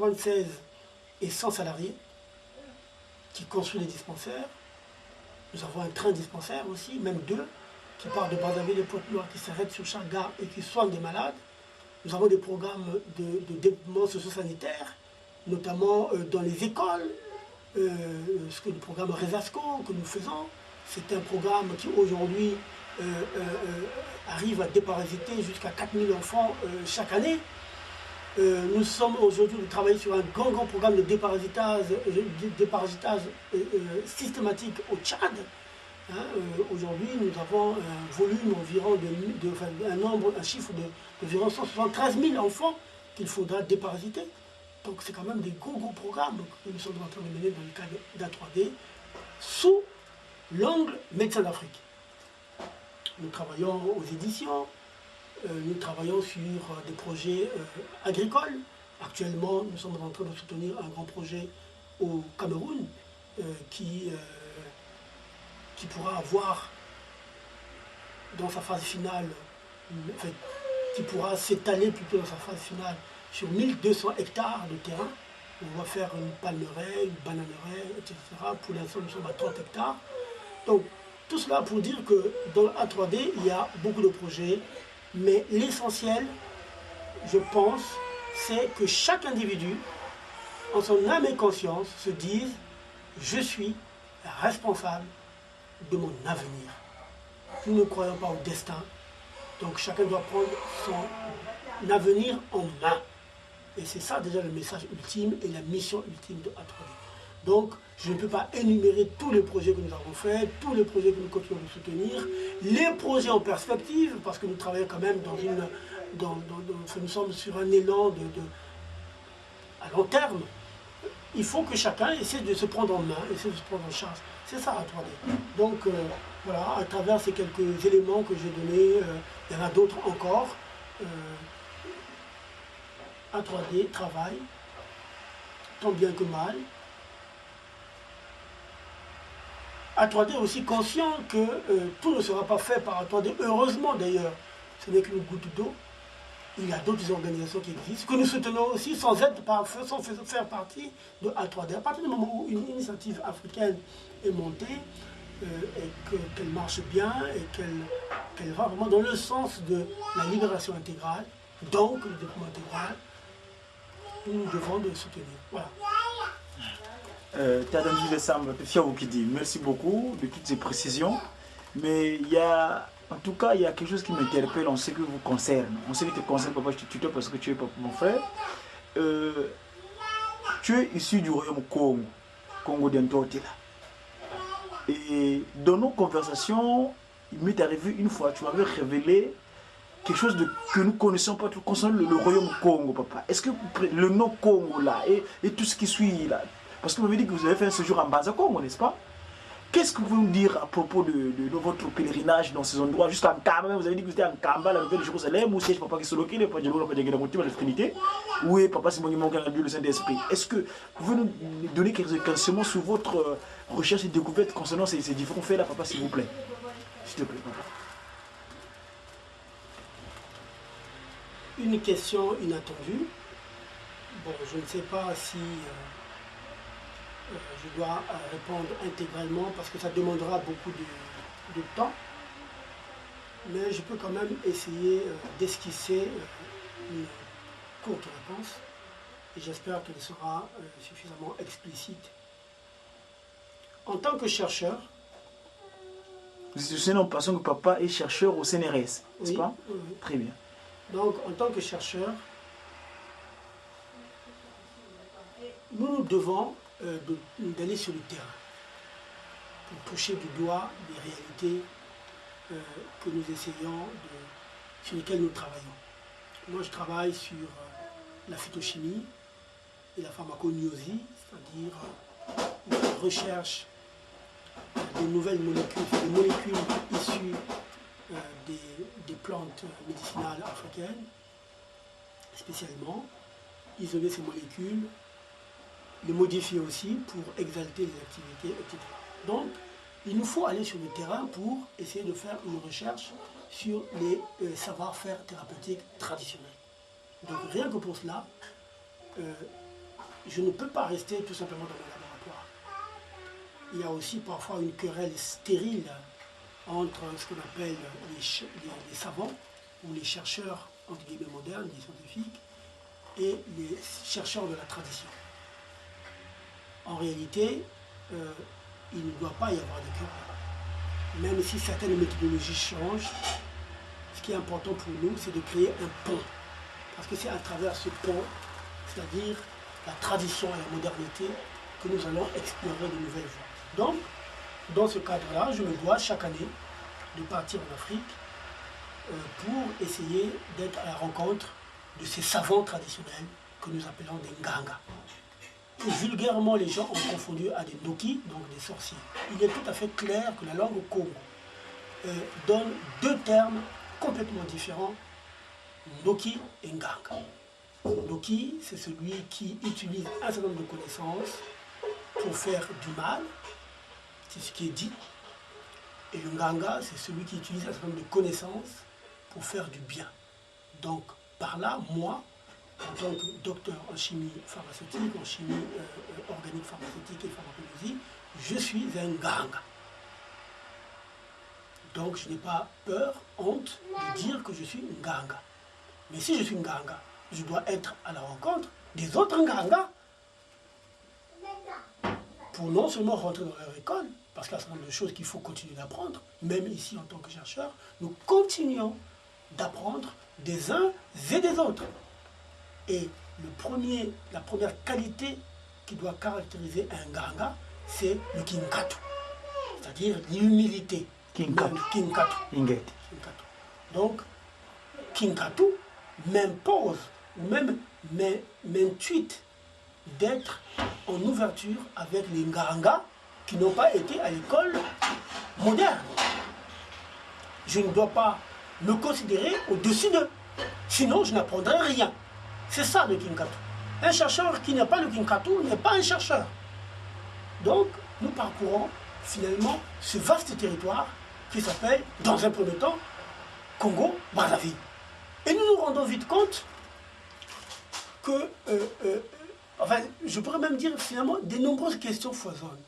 96 et 100 salariés qui construisent les dispensaires. Nous avons un train dispensaire aussi, même deux, qui part de Brazzaville et Pointe-Noire, qui s'arrête sur chaque gare et qui soigne des malades. Nous avons des programmes de développement socio-sanitaire, notamment dans les écoles, le programme Resasco que nous faisons. C'est un programme qui aujourd'hui arrive à déparasiter jusqu'à 4000 enfants chaque année. Nous sommes aujourd'hui de travailler sur un grand programme de déparasitage systématique au Tchad. Aujourd'hui, nous avons un volume environ un chiffre d'environ 173 000 enfants qu'il faudra déparasiter. Donc c'est quand même des gros programmes que nous sommes en train de mener dans le cadre d'A3D sous l'angle médecin d'Afrique. Nous travaillons aux éditions, nous travaillons sur des projets agricoles. Actuellement, nous sommes en train de soutenir un grand projet au Cameroun qui pourra avoir dans sa phase finale, qui pourra s'étaler plutôt dans sa phase finale sur 1200 hectares de terrain. On va faire une palmeraie, une bananeraie, etc. Pour l'instant, nous sommes à 30 hectares. Donc, tout cela pour dire que dans A3D, il y a beaucoup de projets, mais l'essentiel, je pense, c'est que chaque individu, en son âme et conscience, se dise « Je suis responsable de mon avenir. » Nous ne croyons pas au destin, donc chacun doit prendre son avenir en main. Et c'est ça déjà le message ultime et la mission ultime de A3D. Donc, je ne peux pas énumérer tous les projets que nous avons faits, tous les projets que nous continuons de soutenir, les projets en perspective, parce que nous travaillons quand même nous sommes sur un élan à long terme. Il faut que chacun essaie de se prendre en main, essaie de se prendre en charge. C'est ça A3D. Donc, voilà, à travers ces quelques éléments que j'ai donnés, il y en a d'autres encore. A3D travaille, tant bien que mal. A3D est aussi conscient que tout ne sera pas fait par A3D. Heureusement d'ailleurs, ce n'est qu'une goutte d'eau. Il y a d'autres organisations qui existent, que nous soutenons aussi sans faire partie de A3D. À partir du moment où une initiative africaine est montée, et qu'elle marche bien, et qu'elle va vraiment dans le sens de la libération intégrale, donc le développement intégral, nous devons le soutenir. Voilà. Merci beaucoup de toutes ces précisions. Mais en tout cas, il y a quelque chose qui m'interpelle en ce qui vous concerne. En ce qui te concerne, papa, je te tutoie parce que tu es mon frère. Tu es issu du royaume Congo, Congo d'Intotila. Et dans nos conversations, il m'est arrivé une fois, tu m'avais révélé quelque chose que nous ne connaissons pas concernant le royaume Congo, papa. Est-ce que le nom Congo là et tout ce qui suit là, parce que vous m'avez dit que vous avez fait un séjour en Baza Congo, n'est-ce pas? Qu'est-ce que vous pouvez nous dire à propos de votre pèlerinage dans ces endroits? Juste en Kamba, vous avez dit que vous étiez en Kamba, la Nouvelle-Jérusalem, ou siège papa qui se loquait, le Trinité, oui, papa c'est mon qui a le Saint-Esprit. Est-ce que vous pouvez nous donner quelques renseignements sur votre recherche et découverte concernant ces différents faits là, papa, s'il vous plaît? S'il te plaît, papa. Une question inattendue. Bon, je ne sais pas si je dois répondre intégralement parce que ça demandera beaucoup de temps. Mais je peux quand même essayer d'esquisser une courte réponse. Et j'espère qu'elle sera suffisamment explicite. En tant que chercheur... Nous en passant que papa est chercheur au CNRS, n'est-ce pas? Oui. Très bien. Donc, en tant que chercheur, nous devons d'aller sur le terrain pour toucher du doigt des réalités que nous essayons, sur lesquelles nous travaillons. Moi, je travaille sur la phytochimie et la pharmacognosie, c'est-à-dire la recherche de nouvelles molécules, des molécules issues des plantes médicinales africaines, spécialement, isoler ces molécules, les modifier aussi pour exalter les activités, etc. Donc, il nous faut aller sur le terrain pour essayer de faire une recherche sur les savoir-faire thérapeutiques traditionnels. Donc, rien que pour cela, je ne peux pas rester tout simplement dans mon laboratoire. Il y a aussi parfois une querelle stérile entre ce qu'on appelle les savants ou les chercheurs entre guillemets modernes, les scientifiques, et les chercheurs de la tradition. En réalité, il ne doit pas y avoir de querelle. Même si certaines méthodologies changent, ce qui est important pour nous, c'est de créer un pont. Parce que c'est à travers ce pont, c'est-à-dire la tradition et la modernité, que nous allons explorer de nouvelles voies. Donc, dans ce cadre-là, je me dois chaque année de partir en Afrique pour essayer d'être à la rencontre de ces savants traditionnels que nous appelons des Nganga. Et vulgairement, les gens ont confondu à des Ndoki, donc des sorciers. Il est tout à fait clair que la langue Congo donne deux termes complètement différents, Ndoki et Nganga. Ndoki, c'est celui qui utilise un certain nombre de connaissances pour faire du mal, c'est ce qui est dit. Et le Nganga, c'est celui qui utilise un certain nombre de connaissances pour faire du bien. Donc, par là, moi, en tant que docteur en chimie pharmaceutique, en chimie organique pharmaceutique et pharmacologie, je suis un Nganga. Donc, je n'ai pas peur, honte de dire que je suis un Nganga. Mais si je suis un Nganga, je dois être à la rencontre des autres Nganga pour non seulement rentrer dans leur école, parce qu'il y a un certain nombre de choses qu'il faut continuer d'apprendre, même ici en tant que chercheur, nous continuons d'apprendre des uns et des autres. Et la première qualité qui doit caractériser un Nganga, c'est le Kinkatu, c'est-à-dire l'humilité. Kinkatu. Kinkatu. Donc, Kinkatu m'impose, ou même m'intuite d'être en ouverture avec les Nganga qui n'ont pas été à l'école moderne. Je ne dois pas me considérer au-dessus d'eux, sinon je n'apprendrai rien. C'est ça le Kinkatu. Un chercheur qui n'a pas le Kinkatu n'est pas un chercheur. Donc, nous parcourons finalement ce vaste territoire qui s'appelle, dans un premier temps, Congo-Brazzaville. Et nous nous rendons vite compte que, enfin, je pourrais même dire finalement, de nombreuses questions foisonnent.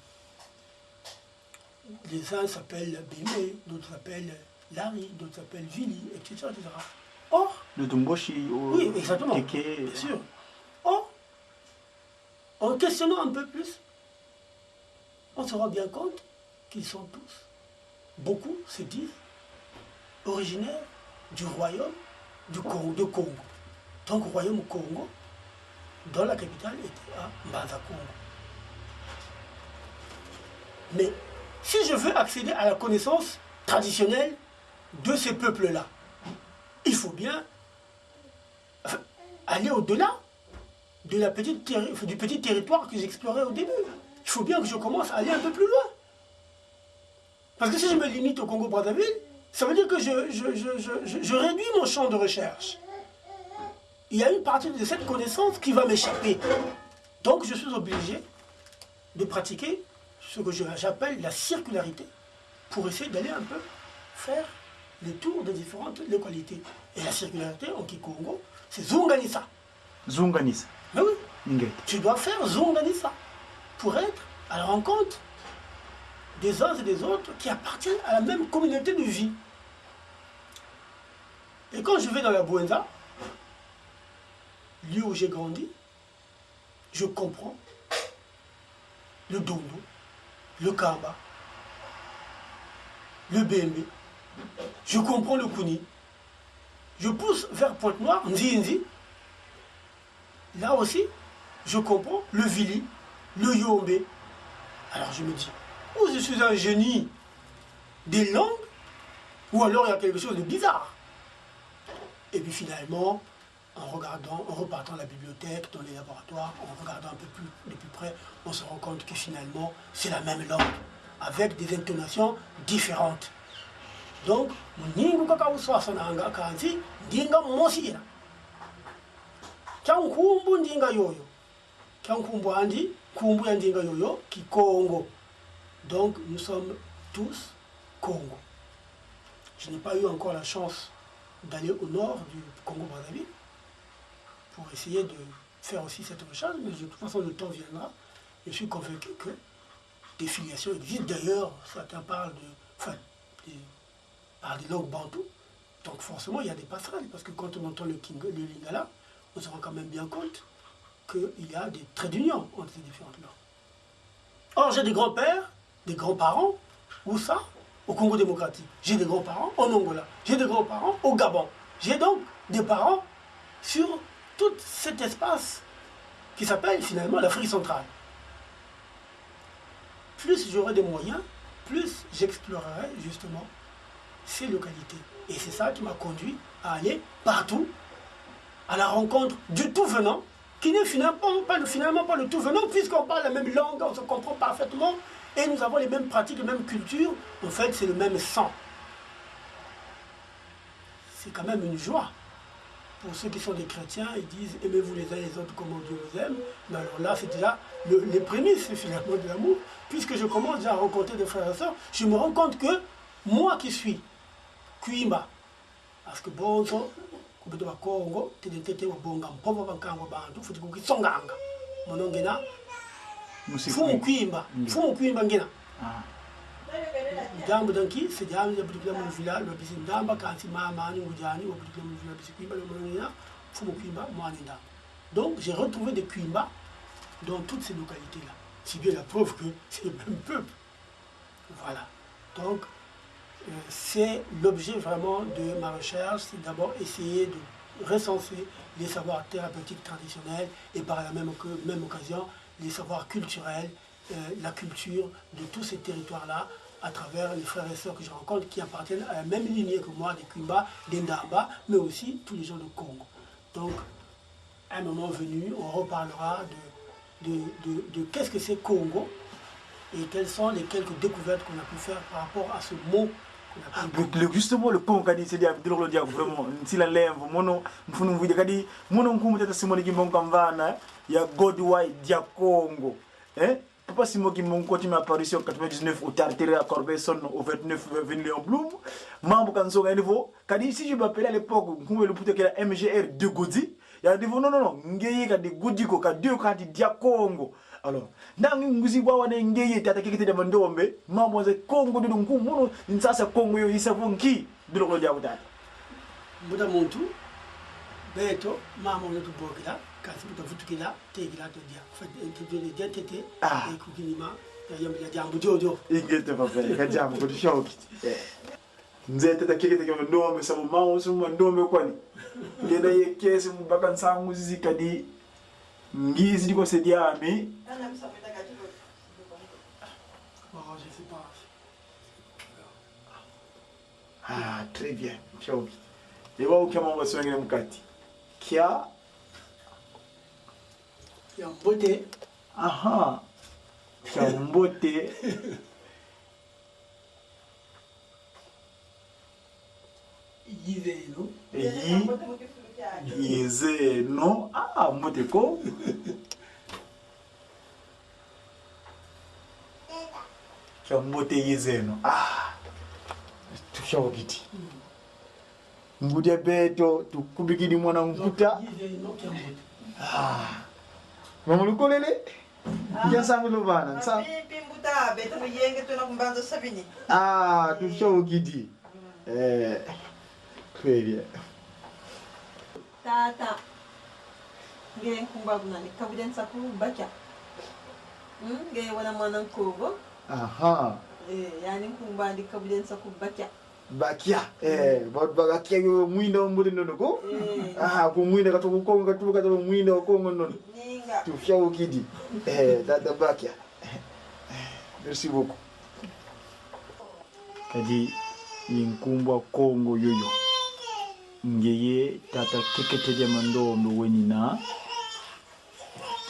Les uns s'appellent Bimé, d'autres s'appellent Larry, d'autres s'appellent Vili, etc., etc. Or, le Tumboshi, oui, exactement, Keke, bien sûr. Or, en questionnant un peu plus, on se rend bien compte qu'ils sont tous, beaucoup se disent, originaires du royaume du Congo, de Congo. Donc, royaume Congo, dont la capitale était à Mbanza Congo. Mais si je veux accéder à la connaissance traditionnelle de ces peuples-là, il faut bien aller au-delà de du petit territoire que j'explorais au début. Il faut bien que je commence à aller un peu plus loin. Parce que si je me limite au Congo-Brazzaville, ça veut dire que je réduis mon champ de recherche. Il y a une partie de cette connaissance qui va m'échapper. Donc je suis obligé de pratiquer ce que j'appelle la circularité pour essayer d'aller un peu faire le tour des différentes localités. Et la circularité en Kikongo, c'est Zunganisa. Zunganisa. Mais oui, Ngeti. tu dois faire Zunganisa pour être à la rencontre des uns et des autres qui appartiennent à la même communauté de vie. Et quand je vais dans la Bouenza, lieu où j'ai grandi, je comprends le Dondo, le Kamba, le BMB, je comprends le Kuni, je pousse vers Pointe-Noire, Nzi. Là aussi, je comprends le Vili, le Yombe. Alors je me dis, ou je suis un génie des langues, ou alors il y a quelque chose de bizarre. Et puis finalement, en repartant à la bibliothèque, dans les laboratoires, en regardant un peu plus de plus près, on se rend compte que finalement, c'est la même langue, avec des intonations différentes. Donc, ningu kaka uswasananga kanzi, ndinga mosira. Kyankumbu ndinga yoyo. Kyankumbu andi, kumbu ya ndinga yoyo, ki Congo. Donc, nous sommes tous Congo. Je n'ai pas eu encore la chance d'aller au nord du Congo-Brazzaville pour essayer de faire aussi cette recherche, mais de toute façon, le temps viendra. Je suis convaincu que des filiations existent. D'ailleurs, certains parlent par des langues bantoues. Donc forcément, il y a des passerelles, parce que quand on entend le lingala, on se rend quand même bien compte qu'il y a des traits d'union entre ces différentes langues. Or, j'ai des grands-pères, des grands-parents, où ça? Au Congo démocratique. J'ai des grands-parents en Angola. J'ai des grands-parents au Gabon. J'ai donc des parents sur tout cet espace qui s'appelle finalement l'Afrique centrale. Plus j'aurai des moyens, plus j'explorerai justement ces localités. Et c'est ça qui m'a conduit à aller partout, à la rencontre du tout venant, qui n'est finalement pas le tout venant, puisqu'on parle la même langue, on se comprend parfaitement, et nous avons les mêmes pratiques, les mêmes cultures. En fait, c'est le même sang. C'est quand même une joie. Pour ceux qui sont des chrétiens, ils disent « aimez-vous les uns les autres comme Dieu vous aime ». Mais alors là, c'est déjà les prémices finalement de l'amour. Puisque je commence déjà à rencontrer des frères et sœurs, je me rends compte que moi qui suis Kuimba, parce que bon, kubito ba Congo, tete wa bonga mpopo bankango bantu, futi kukisonganga. Monongena, fumu Kuimba ngena. Ndambo danki, c'est diable de boucler mon village, le bisi ndamba, quand si maman ou diani, ou boucler mon village, bisi Kuimba, le monongena, fumu Kuimba, moi ndamba. Donc j'ai retrouvé des Kuimba dans toutes ces localités-là. Si bien la preuve que c'est le même peuple. Voilà. Donc, c'est l'objet vraiment de ma recherche, c'est d'abord essayer de recenser les savoirs thérapeutiques traditionnels et par la même occasion les savoirs culturels, la culture de tous ces territoires-là à travers les frères et sœurs que je rencontre qui appartiennent à la même lignée que moi, des Kuimba, des Ndamba, mais aussi tous les gens de Congo. Donc, à un moment venu, on reparlera de qu'est-ce que c'est Congo et quelles sont les quelques découvertes qu'on a pu faire par rapport à ce mot qu'on appelle Congo. Justement, le Congo, c'est vraiment, si la lèvre, mono, mfunu mvide kadi, mono nkumu tata simoni kimbonga mvana, ya Godway dia Congo. Papa Simon qui m'a continué apparition en 99 au Tartere à Corbeil-Son au 29 Avenue Léon Blum. Membre quand on a niveau, kadi si je m'appelais à l'époque, vous le pouvez que la MGR de Godi. Il y a dit non, ngeye ka de Godi ko ka deux ka dia Congo. Alors, dans nguzi bwa wane ngeye tata kikite de mandombe, membre de Congo de nku mono nsasa Congo yo isavon ki de lo dia butata. Muda muntu beto mama on to bokila. Kasi buta futukila tegila to dia fa de dia tete e kukinima ya yamba jambu jojo ingete papa ka jambu ko shoki nzete ta kike ke ndombe sabu mawo suma ndombe kwani ngenda ye kesi mu bakan sangu zika di ngizi diko se diami je sais pas. Ah très bien shoki et wa ukema ngo swengene mukati kia Yambote. Aha. Yambote. Yizeno. Yizeno. Ah, mbote ko. Yambote yizeno. Ah. Tushawo kiti. Ngude beto tukubikini mwana nkuta. Yizeno kyambote. Ah. Maman le collèle, il y a ça le van. Ah, tout ça au guidi. Très bien. Tata, ngeen kumbabu nani kabuden saku bacha. Ngeen wana manan kobo. Aha. Yani kumbandi kabuden saku bacha. Bakia, bot bagakia yo muindo mbude nono ko. Ah, ko muindo ka to ko ka to ka to muindo ko non. Tu fia au guidi. Tata bakia. Merci beaucoup. Kadi yinkumbwa Congo yoyo. Ngeye tata kekete ya mando ndo wenina.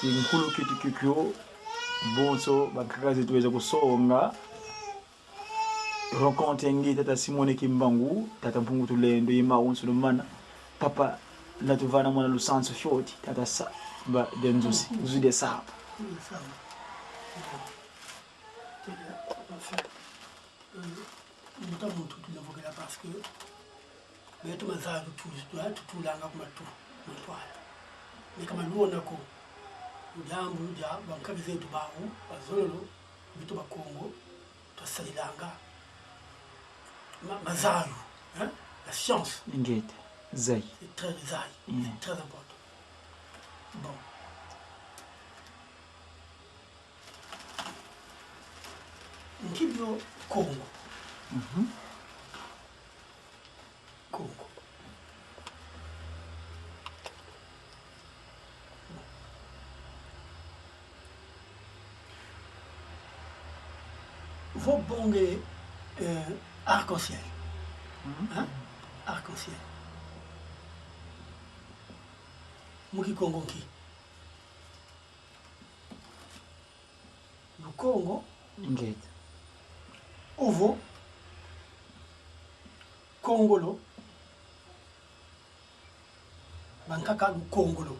Kinkulu kiti kikyo bonso bakakazi tuweza kusonga. Rencontre ngi tata Simone Kimbangu, tata Mpungu tulendo yima unsu mana. Papa na tuvana mwana lusanso shoti tata sa ba denzusi zude sa. Notamment tout le monde parce que mais tout ça tout là comme tout mais kama luonako njambu lya bankabi zetu bawu bazololo bitu bakongo tosalilanga mazayu, hein? La science. Zai. C'est très zai, c'est très important. Bon. Nkibyo Congo. Congo. Vos bons arc-en-ciel. Hein? Arc-en-ciel. Muki Congo qui? Le Congo. Ovo. Congolo. Bankaka lu Congolo.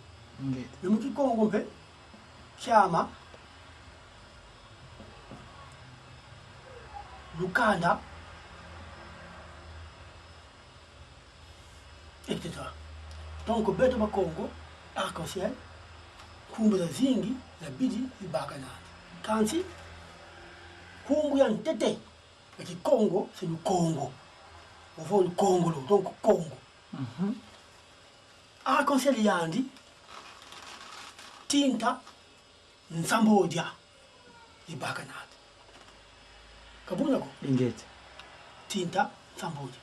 Le Muki Congo pe. Chama. Lukanda. Etc. Donc, beto ba Congo, arc-en-ciel, kumbu za zingi, za bidi, ibaka na. Kansi, kumbu ya ntete, et Congo, c'est le Congo. On voit le Congo, donc Congo. Arc-en-ciel yandi, tinta, nsambodia, ibaka na. Kabuna ko? Tinta, nsambodia.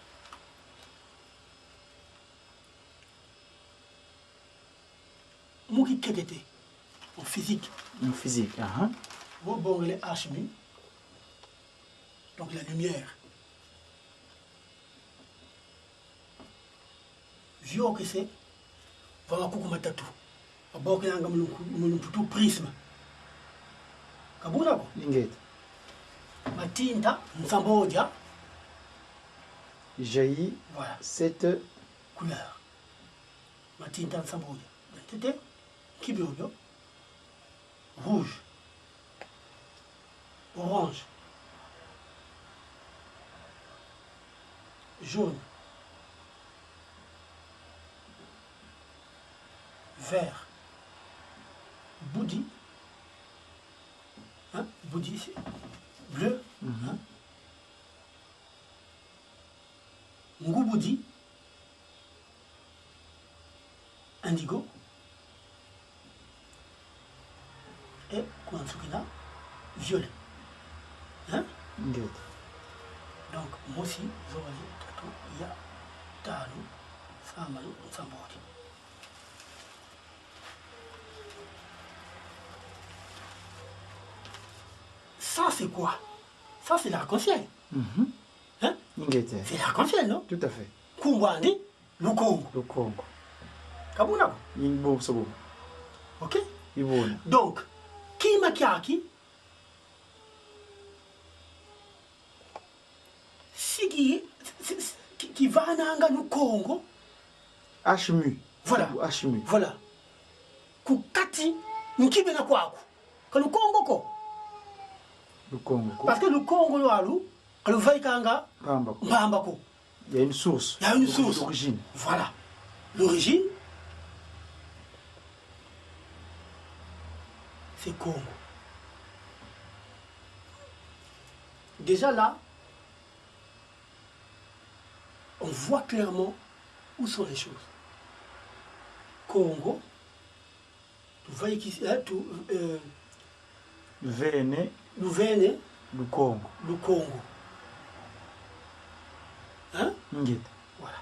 Muki kekete en physique. En physique, Vous bon les HMI, donc la lumière. Vio que c'est, voilà coucou matatu. Abo que yanga muluputu prisme. Kabuna ko? Matinta, nsambodia. Jaillit Voilà. Cette couleur. Matinta, nsambodia. Tete. Kibyo, rouge, orange, jaune, vert, boudi, hein, boudi c'est bleu, hein, ngouboudi, indigo, et Kouansukina, violet. Hein? Good. Donc, moi aussi, Zowali, Tato, Ya, Talo, Samalu, Sambori. Ça, c'est quoi? Ça, c'est l'arc-en-ciel. Hein? C'est l'arc-en-ciel, non? Tout à fait. Kumbwandi, le Congo. Le Congo. Kabuna. Ok? Donc, Kimakiaki, qui va dans le Congo. HMU. Voilà. HMU. Voilà. Kukati, nkibena kwaku. Le Congo ko. Le Congo. Parce que le Congo le Vaikanga, Mbambako. Il y a une source. Il y a une source. D'origine. Voilà. L'origine, c'est Congo. Déjà là, on voit clairement où sont les choses. Congo, tu vois ici, Le Congo. Le Congo. Hein? Voilà.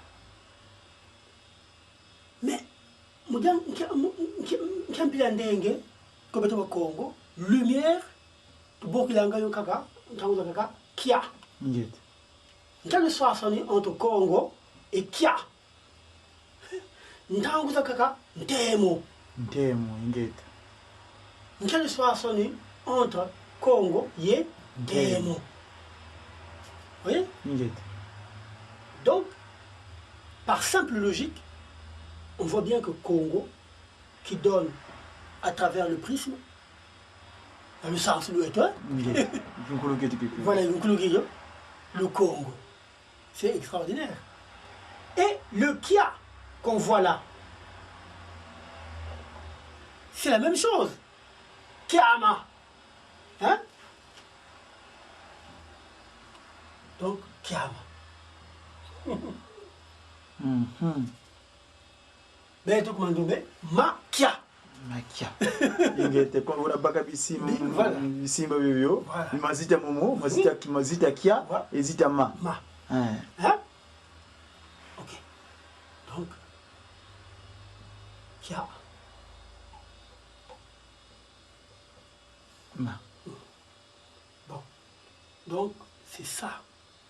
Mais, comme au Congo, lumière, tu vois qu'il y a un kaka, Kia. Quel le soit sonné entre Congo et Kia. Ntanguza kaka, Ntemo. Quel le soit sonné entre Congo et Ntemo. Vous voyez? Donc, par simple logique, on voit bien que Congo, qui donne à travers le prisme, dans le sens de l'étoile, voilà, le Congo. C'est extraordinaire. Et le Kia qu'on voit là, c'est la même chose. Kiama. Hein? Donc, Kiama. Mais tout le monde Makia. Makia. Ingete kwa unabaka bisimba bibyo. Mazita momo, mazita kia, ezita ma. Ma. Hein? Ok. Donc, Kia. Ma. Bon. Donc, c'est ça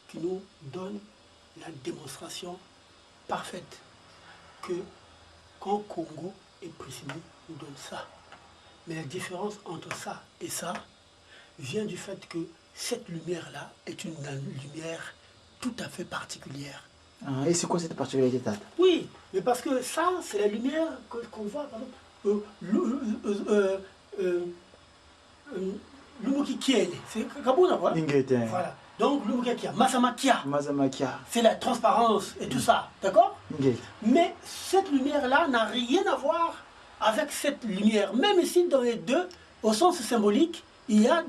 qui nous donne la démonstration parfaite que quand Congo est précédé, nous donne ça. Mais la différence entre ça et ça vient du fait que cette lumière-là est une lumière tout à fait particulière. Et c'est quoi cette particularité, Tata? Oui, mais parce que ça, c'est la lumière qu'on voit, par exemple, Lumukikiele, c'est Kabuna, voilà. Voilà. Donc, Lumukikia, Masamakia, c'est la transparence et tout ça, d'accord? Mais cette lumière-là n'a rien à voir avec cette lumière. Même si dans les deux, au sens symbolique, il y a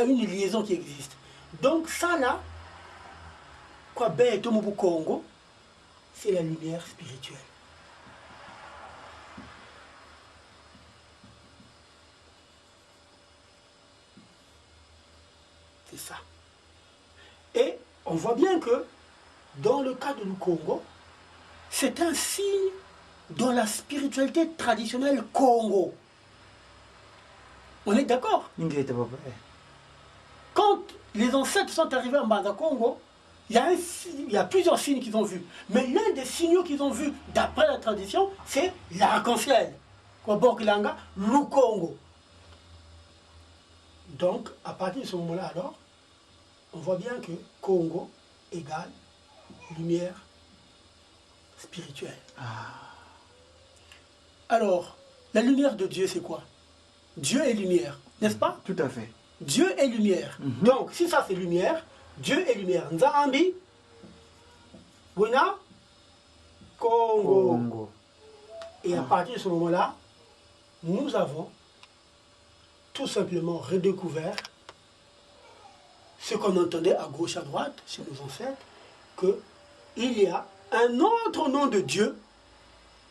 une liaison qui existe. Donc, ça là, quoi, Tomobu Congo, c'est la lumière spirituelle. C'est ça. Et on voit bien que dans le cas de Lukongo, c'est un signe dans la spiritualité traditionnelle Congo. On est d'accord? Quand les ancêtres sont arrivés en Banda Congo, il y a plusieurs signes qu'ils ont vus. Mais l'un des signaux qu'ils ont vus, d'après la tradition, c'est l'arc-en-ciel. Kwabokilanga, Lukongo. Donc, à partir de ce moment-là, alors, on voit bien que Congo égale lumière spirituelle. Alors, la lumière de Dieu, c'est quoi? Dieu est lumière, n'est-ce pas? Tout à fait. Dieu est lumière. Donc, si ça c'est lumière, Dieu est lumière. Nzambi, Wena, Congo. Et à partir de ce moment-là, nous avons tout simplement redécouvert ce qu'on entendait à gauche, à droite, chez nos ancêtres, qu'il y a un autre nom de Dieu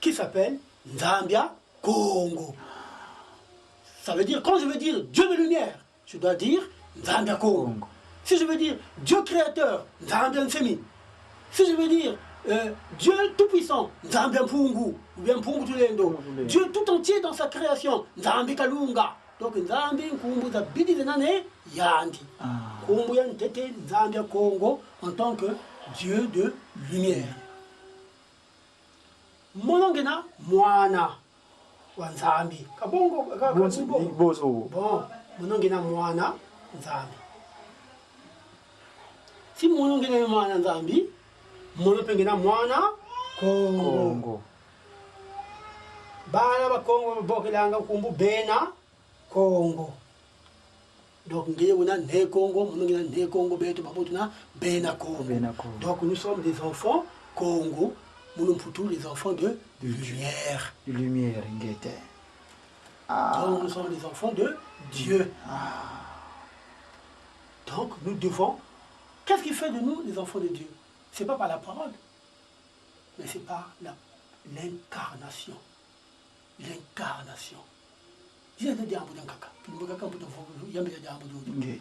qui s'appelle Nzambia Congo. Ça veut dire, quand je veux dire Dieu de lumière, je dois dire Nzambia Congo. Si je veux dire Dieu créateur, Nzambia Nsemi. Si je veux dire Dieu tout-puissant, Nzambia Mpungu, ou bien Mpungu Tulendo. Dieu tout entier dans sa création, Nzambi Kalunga. Donc Nzambi Nkumbu za bidi zenane yandi. Kumbu ya ntete Nzambia Congo en tant que Dieu de lumière. Monongena Mwana wa Nzambi. Kabongo bon, monongena Mwana Nzambi. Si monongena Mwana Nzambi, monopengena Mwana Congo. Bana ba Congo bokelanga kumbu bena Congo. Donc on a né Congo, on a né Congo, Bena Congo. Donc nous sommes des enfants Congo, nous sommes tous les enfants de lumière. De lumière, Donc nous sommes des enfants de Dieu. Donc nous devons. Qu'est-ce qui fait de nous les enfants de Dieu? Ce n'est pas par la parole, mais c'est par l'incarnation. L'incarnation.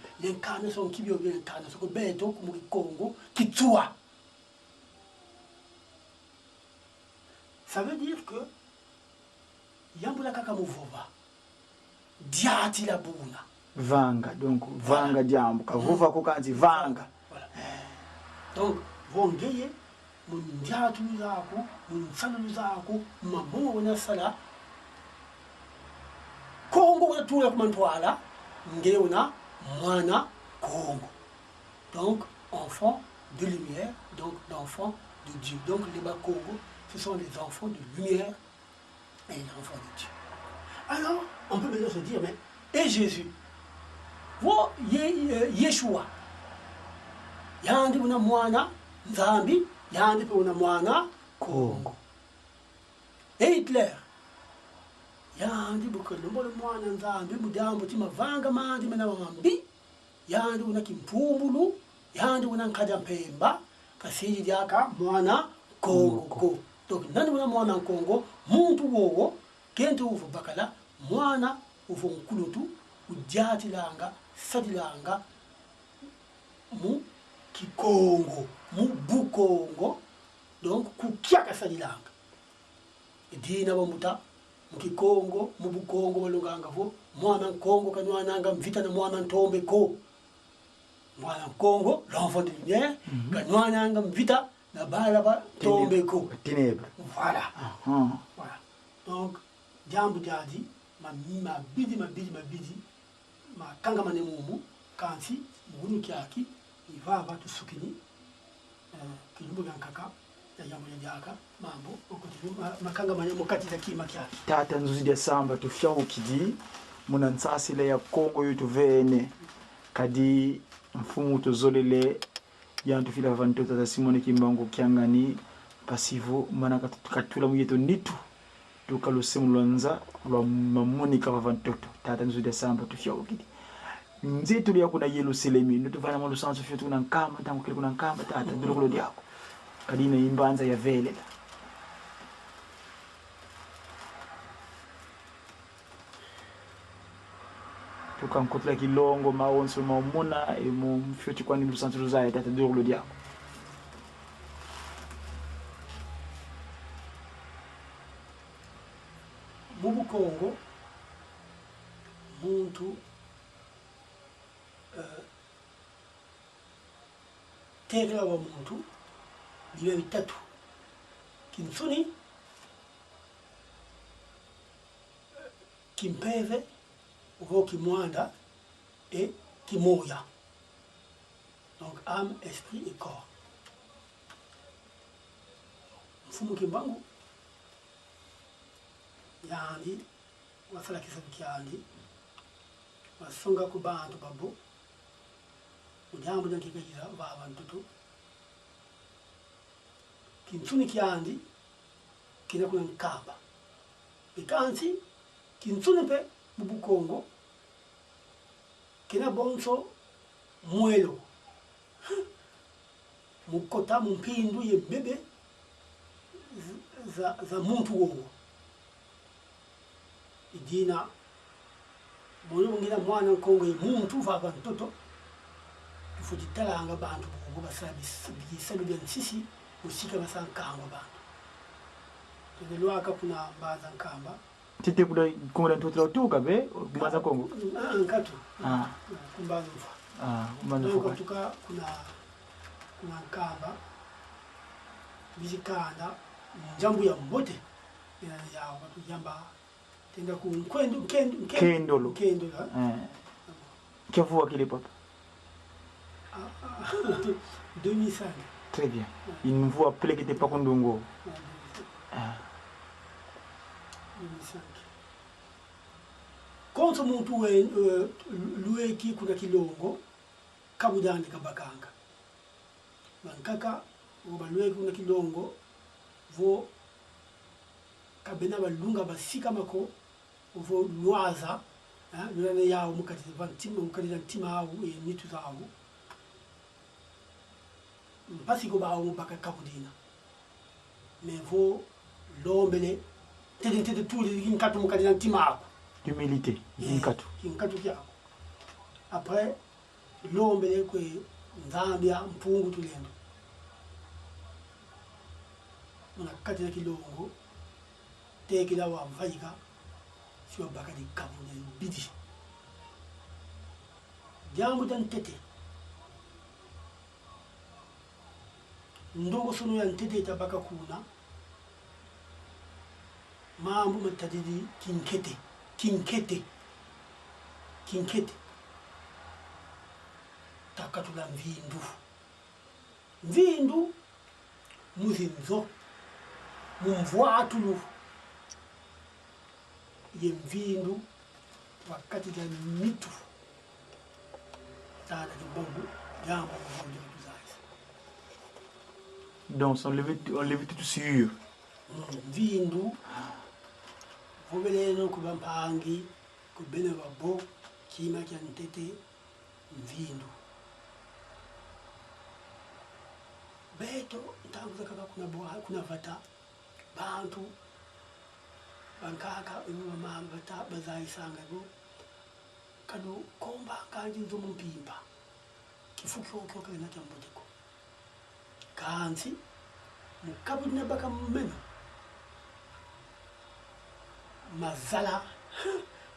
L'incarnation qui vient de l'incarnation, comme Congo, qui tue. Ça veut dire que Yambula Kakamuvova, Diati la Buna. Vanga, donc Vanga Diambu, Kavuva Kokanzi, Vanga. Donc, Vongeye, mon Diatu Zaku, mon Saluzaku, Mamou Nasala. Congo na tout le monde là, Ngéona, Mwana, Congo. Donc, enfants de lumière, donc d'enfants de Dieu. Donc, les bas Congo, ce sont les enfants de lumière et les enfants de Dieu. Alors, on peut maintenant se dire, mais, et Jésus? Wo Yeshua. Yandi una Mwana, Nzambi, Yandi una Mwana, Congo. Et Hitler? yandi bukolombo mwana nzambi mudambo timavanga mandi mena mambi yandi una kimpumbulu yandi una nkhaja mpemba kasiji dyaka mwana kongo ko donc nandi una mwana kongo muntu wowo kenti uvu bakala mwana uvu nkulutu udjatilanga sadilanga mu kikongo mu bukongo donc kukyaka sadilanga idina bamuta mukikongo mu bukongo balunganga vo mwana nkongo kanwananga mvita na mwana ntombe ko mwana nkongo l'enfant de lumière kanwananga mvita na bala ba tombe ko ténèbres. voilà voilà donc jambu jadi ma bidi ma kanga mane mumu kansi mugunu kyaki iva batu sukini kilubu gankaka yajaka mambo okoti makanga mane mukati za kima kyaki tata nzuzi dia samba tufya ukidi muna nsasile ya Kongo yutu vene kadi mfumu tozolele yantu fila vanto tata Simone Kimbangu kyangani pasivo mana katula muyeto nitu tukalosemu lwanza lwa mamonika vantoto tata nzuzi dia samba tufya ukidi nzetu ya kuna yelo selemi ndo vana malu sanso fyo tuna nkamba tangu kile kuna nkamba tata ndilo kulo diako kadina imbanza ya vele la tukankotla kilongo maonso maumuna e mu fyoti kwani lusanso luzaye tata ndilo kulo diako mu Kongo muntu tegla wa muntu biba bitatu kinsuni kimpeve uvo kimwanda et kimoya donc âme esprit et corps mfumu Kimbangu yandi wasala kisabu kyandi wasonga ku bantu babo ujambo nyankikagira baba ntutu kinsuni kyandi kina kuna nkamba ikansi kinsuni pe mu Kongo kina bonso mwelo mukota mumpindu ye bebe za muntu wowo idina moyo ngina mwana Kongo muntu vava ntoto tufujitalanga bantu bogo basabi bisalu bya nsisi usika basankanga bantu tudelwaka kuna baza nkamba tete kuda kumada ntotla utuka be kumaza Kongo nkatu kumbaza mfa kumaza mfa tuka kuna nkamba bizikanda njambu ya mbote ya watu jamba tenda ku kendolo kiavua kile papa 2005 très bien une voix appelée qui était pas kondongo 2005 konso muntu lueki kuna kilongo kabujandi kabakanga bankaka obalweki kuna kilongo vo kabena balunga basika mako vo lwaza lulane yawo mukati vantima mukati ntima awo nitu zawo mpasi ko bawo mpaka kabudina mais vo lombele tete tuli kinkatu mukati ntima ako humilité kinkatu kyako après lombele kwe nzambia mpungu tulendo muna kati na kilongo tekila wa mfayika sio baka di kabune bidi jambo dan tete ndongo sunu ya tete tabaka kuna mambo matadidi kinkete takatula mvindu muzinzo mumvwatulu ye mvindu wakati ya mitu tana Kimbangu jambo mmoja tuzazi donc on levait tout sur mvindu Vobeleno kuba mpangi kubene babo kima kya ntete mvindu beto ntanguza kaka kuna vata bantu bankaka mama vata bazayisanga go kano komba kanji nzo mumpimba kifuki okyo kana kyamboteko kansi mukabudina baka mmeno mazala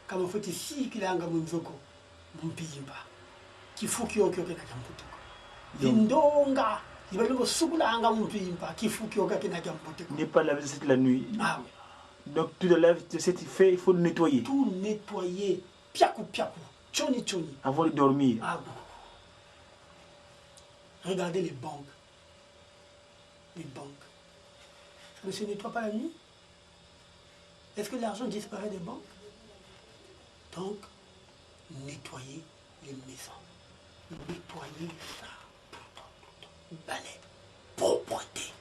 kama futi sikilanga munzoko mumpimba kifuki okyo kana kyamboteko zindonga zibalongo sukulanga mumpimba kifuki okyo kana kyamboteko n'est pas laver cette la nuit. Ah oui. Donc tu te lèves, c'est fait, il faut nettoyer. Tout nettoyer, piakou piakou, tchoni tchoni. Avant de dormir. Ah bon. Regardez les banques. Les banques. Ça ne se nettoie pas la nuit? Est-ce que l'argent disparaît des banques? Donc, nettoyer les maisons. Nettoyer ça. Balai. Propreté.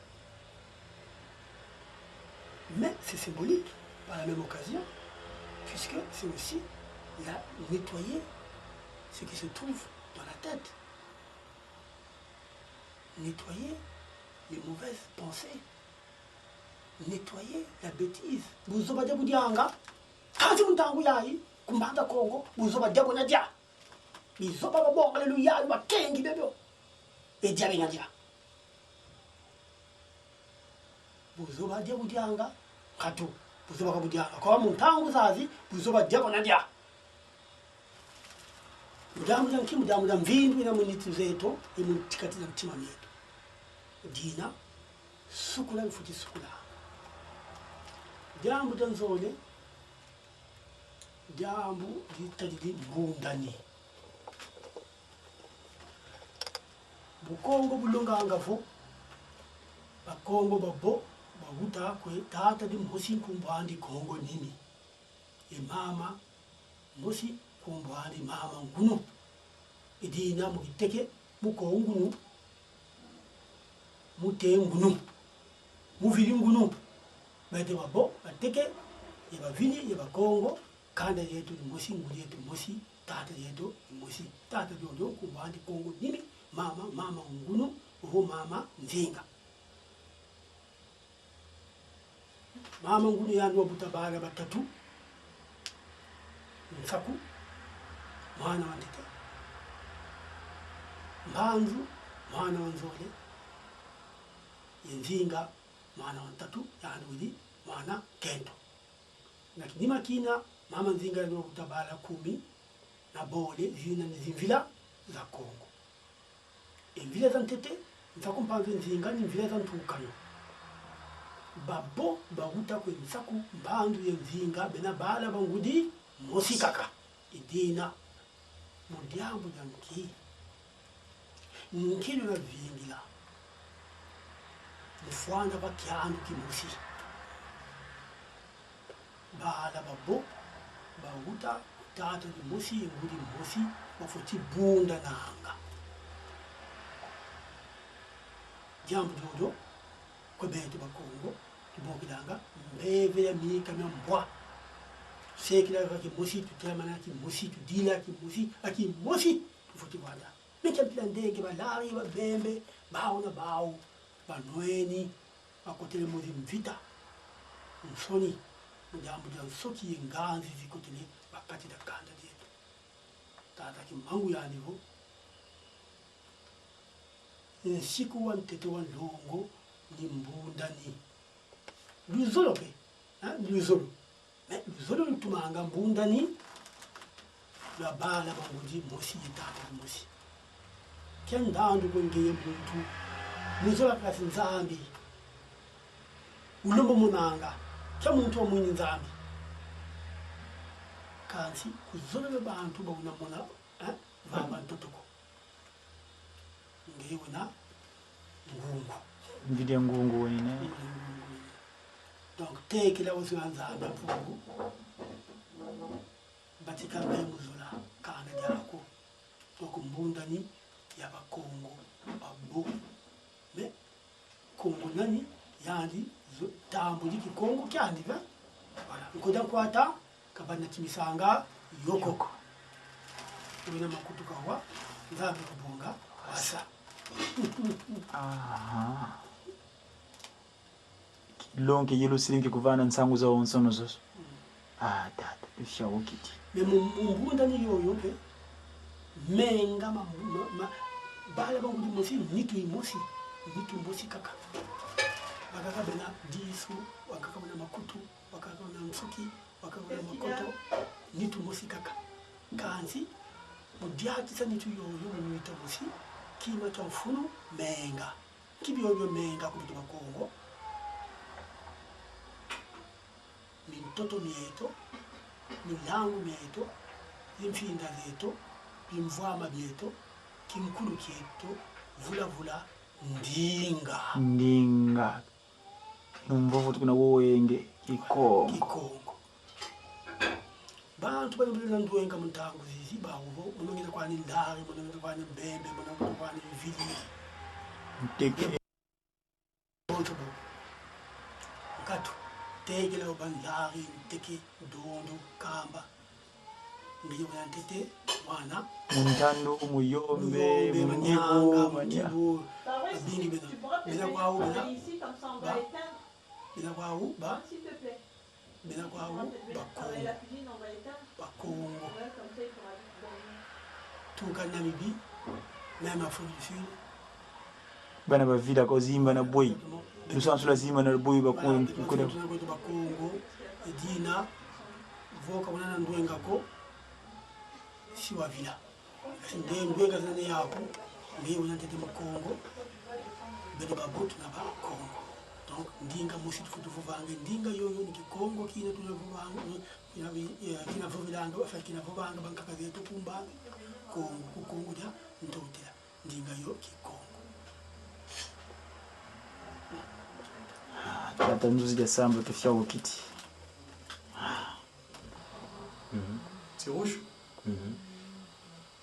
Mais c'est symbolique, par la même occasion, puisque c'est aussi nettoyer ce qui se trouve dans la tête. Nettoyer les mauvaises pensées. Nettoyer la bêtise. Buzoba dia budianga, kazi mtangu yai, kumbanda Kongo, buzoba dia bonadia. Bizoba babonga haleluya, bakengi bebyo. Et dia benadia. Buzoba dia budianga, katu, buzoba kabudianga. Kwa mtangu zazi, buzoba dia bonadia. Mudamu yanki mudamu da mvindu ina munitu zeto, imutikati na mtima mietu. Dina, sukula mfuti sukula. Jambu danzole, jambu ditadidi mbundani. Bukongo bulonga angafo, bakongo babo, babuta kwe tata di mhosi kumbwandi kongo nini. Mama, mhosi kumbwandi mama ngunu. Idina mugiteke, muko ngunu, mute ngunu, muvili ngunu. Bete babo, bateke, yeba vini, yeba kongo, kanda yetu ni mosi, ngudi yetu mosi, tata yetu ni mosi. Tata jojo kumbwandi kongo nini, mama ngunu, uho mama nzinga. Mama ngunu yandu wabutabara batatu, nsaku, mwana wandite. Mbanzu, mwana wanzole, yenzinga, mwana wantatu, yandu wili, mwana kendo. Lakini makina, mama nzinga yandu wabutabara 10, na bole, zina nizimvila za Kongo. Mvila za ntete, nsaku mpanzu nzinga, ni mvila za ntukano. Babo, baguta kwe nsaku, mpanzu yenzinga, bena bala bangudi, mosi kaka. Idina, mudiambu yanki. Nkilo na vingila. Mufwanda bakiandu kimosi. Bala babo, baguta, tata di mosi, ngudi mosi, wafoti bunda na hanga. Jambu jojo, kwa bete bakongo, kibokidanga, mbeve ya mika na mbwa. Sekila ki mosi, tutemana ki mosi, tudila ki mosi, aki mosi, tufoti wanda. Mika pila ndege, balari, babembe, bao na bao, banweni, bakotele mozi mvita, msoni, mjambu jansoki yenganzi zikotele bakati da kanda dietu. Tata ki mangu ya nivo, siku wanteto wanlongo ni mbundani. Luzolo pe, luzolo. Mais luzolo lutumanga mbundani, la bala banguji mosi yitata mosi. Kendandu kwengeye muntu, luzolo kasi nzambi. Ulombo munanga, kya muntu wa mwenye nzambi. Kansi, kuzolo bantu ba unamona, vaba ntotoko. Ngewe na ngungu. Mvidi ya ngungu wene. Donc, teki la wasu nzambi apungu. Batika muzula, kanda jako. Donc, mbundani ya bakongo, babo. Me, kongo nani, yandi, tambuli ki kongo kyandi, voilà. nkoda nkwata kabana kimisanga yoko wina makutu kawa nzambe kubonga asa lonke yelo silingi kuvana nsangu za onsono zoso tata tusha okiti me mumbunda ni yoyo pe menga bala bangu di mosi nitu mosi kaka wakaka bena disu wakaka bena makutu wakaka bena msuki wakaka bena makoto nitu mosi kaka kanzi mudiaki sa nitu yoyo mwita mosi kima cha mfunu menga kibi yoyo menga kubitu Kongo ni mtoto mieto milangu mieto imfinda zeto imvama bieto kimkulu kieto vula ndinga numvovo tukuna wowenge kikongo bantu balembeleza ndwenga muntango zizi bawo munongeza kwani ndari munongeza kwani mbembe munongeza kwani mvili mteke bonto katu tegela bandari mteke dondo kamba ndiyo yantete mwana muntando muyombe manibu bingi bena kwao bena kwao bakongo tuka Namibie même Afrique du Sud bana bavila kozimba na boy lusansu lazima na boy bakongo edina voka bonana ndwenga ko si wavila ndwenga zane yapo ndiyo yantete Kongo bene babutu na Kongo. Donc ndinga musi tufuvange ndinga yoyo ni Kongo kina tunavuvanga kina vuvilanga afa kina vuvanga bankaka zetu kumba Kongo ya ndotela ndinga yo Kongo. Tata nzuzi ya samba tufia ukiti. C'est rouge.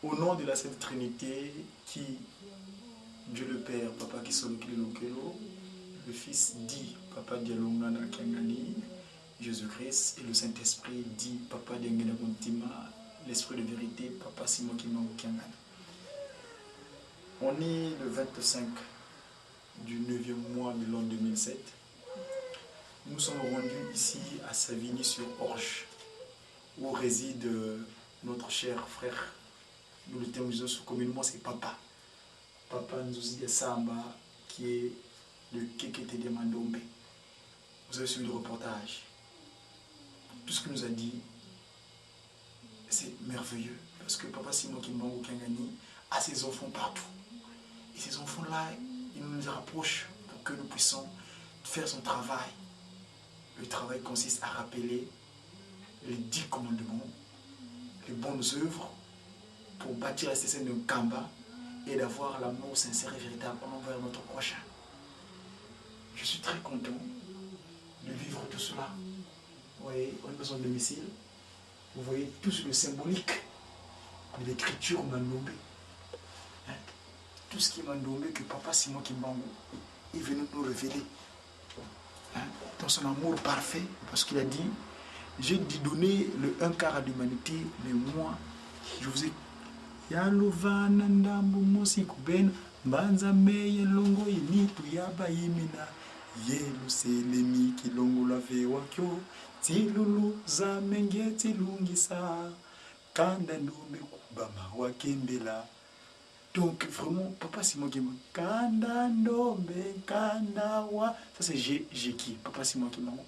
Au nom de la Sainte Trinité, qui, Dieu le Père, Papa Kisolo Kilokelo, le Fils dit Papa Dialongana Kiangani, Jésus-Christ, et le Saint-Esprit dit Papa Diangana Kontima, l'Esprit de vérité, Papa Simon Kimango Kiangani. On est le 25 du 9e mois de l'an 2007. Nous sommes rendus ici à Savigny-sur-Orge, où réside notre cher frère. Nous le terminons communément, c'est Papa. Papa Nzuzi Samba, qui est de Kekete de Mandombe. Vous avez suivi le reportage. Tout ce qu'il nous a dit, c'est merveilleux. Parce que Papa Simon Kimbango Kiangani a ses enfants partout. Et ces enfants-là, il nous les rapproche pour que nous puissions faire son travail. Le travail consiste à rappeler les 10 commandements, les bonnes œuvres, pour bâtir la cessation d'un Kamba et d'avoir l'amour sincère et véritable envers notre prochain. Je suis très content de vivre tout cela. Vous voyez, on est dans son domicile. Vous voyez tout le symbolique de l'écriture Mandombe. Hein? Tout ce qui est Mandombe que Papa Simon Kimbango est venu nous révéler. Hein? Dans son amour parfait, parce qu'il a dit, j'ai dit donner le 1/4 à l'humanité, mais moi, je vous ai Yalovana ndambu mosi kubena mbanza meye longo initu yaba yimina yelu selemi kilongo la vewa kyo tilulu za menge tilungisa kanda ndombe kubama wakembela. Donc vraiment Papa Simon Kimbango kanda ndombe kanda wa, ça c'est j'ai qui Papa Simon Kimbango.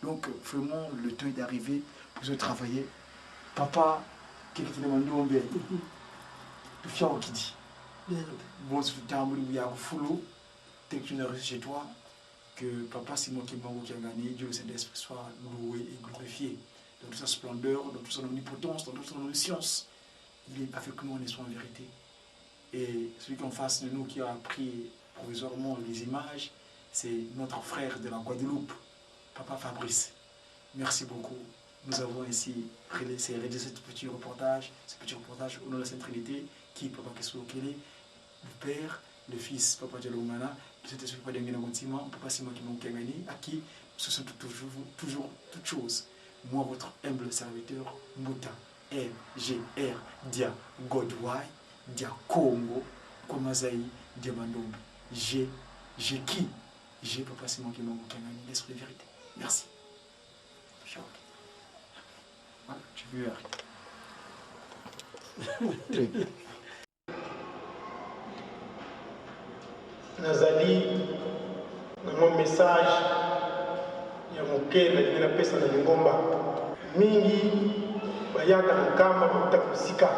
Donc vraiment le temps est d'arriver pour se travailler. Papa Kekete de Mandombe Fiao qui dit bon, c'est tu n'as reçu chez toi que Papa Simon Kimbango qui a gagné, Dieu le Saint-Esprit soit loué et glorifié dans toute sa splendeur, dans toute son omnipotence, dans toute son omniscience. Il est avec nous en esprit en vérité. Et celui qui est en face de nous qui a pris provisoirement les images, c'est notre frère de la Guadeloupe, Papa Fabrice. Merci beaucoup. Nous avons ici réalisé ce petit reportage au nom de la Sainte Trinité, qui Papa Kisolo Kele, le Père, le Fils, Papa Dialongana, le Saint-Esprit Papa Diangana Kontima, Papa Simon Kimbango Kiangani, à qui ce sont toujours toutes choses. moi votre humble serviteur, Mouta, MGR, Dia Godwai, Dia Congo, Komazai, Dia Mandombe. J'ai qui? J'ai Papa Simon qui m'a l'esprit de vérité. Merci. Voilà, tu veux arrêter. Très bien. Nazali, dans mon message, il y a mon cœur, il y a pesa na ngomba. Mingi, bayaka nkamba kuta kusika.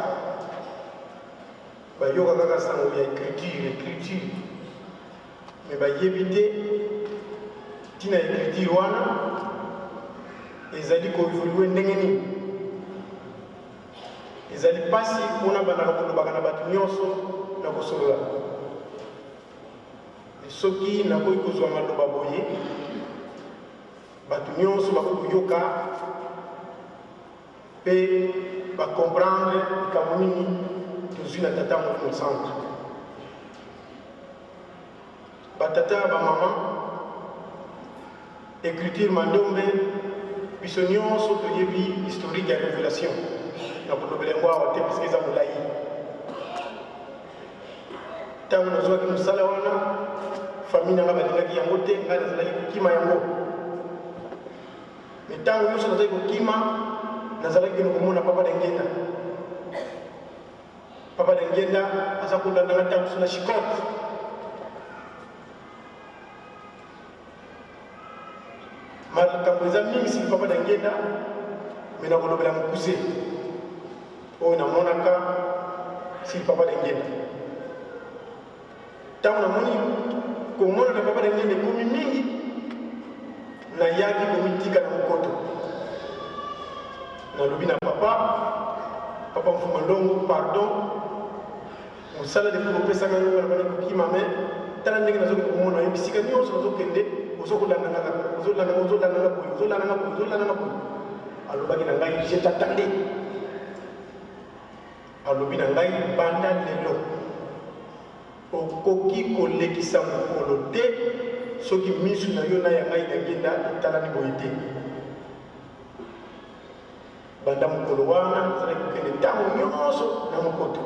Bayoka kaka sango ya écriture. Mais bayebite, tina écriture wana, ezali ko évoluer ndenge nini. Ezali pasi mpona bana kolobaka na bato nyonso na kosolola. Soki nakoki kozwa maloba boye bato nyonso bakoki koyoka mpe bacomprendre likambo nini tozwi na tata moko centre. Batata bamama écriture Mandombe biso nyonso toyebi historique ya révélation na kolobela yango awa te parceke eza molai. Ntango nazwaki mosala wana famille nanga balingaki yango te ngai nazalaki kokima yango. Me ntango nyonso nazalaki kokima nazalaki kende komona papa Dengenda. Papa Dengenda aza kolandanga ntango so na chikote. Makambo eza mingi sili papa Dengenda me nakolobela mokuse oyo namonaka sili papa Dengenda. Ntango namoni komona na papa Dengenda ekomi mingi nayaki komitika na mokoto nalobi na papa Mfuma Ndongo pardon mosala depi kopesanga ngo na bana kokima me tala ndenge nazoki komona yo bisika nyonso nazokende ozokolandanga boye alobaki na ngai je t'attendais. Alobi na ngai banda lelo okoki kolekisa mokolo te soki misu na yo na ya ngai Dengenda etalani boye te. Banda mokolo wana nazalaki kokende ntango nyonso na mokoto.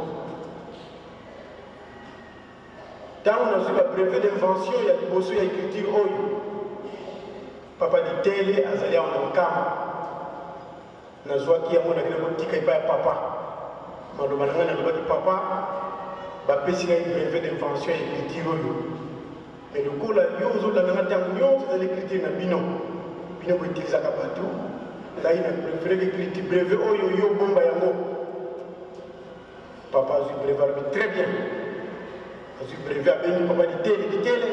Ntango nazwi babrevet d'invention ya liboso ya écriture oyo papa Ditele azali awa na nkama nazwaki yango nakende kotika epai ya papa. Maloba na ngai nalobaki papa bapesi ngai brevet d'invention ya écriture oyo. Mais lokola yo ozolandanga ntango nyonso eza l'écriture na bino boutilisaka bato ngai na préféré écriture brevet oyo yo bomba yango. Papa azwi brevet alobi très bien. Azwi brevet abengi papa Ditele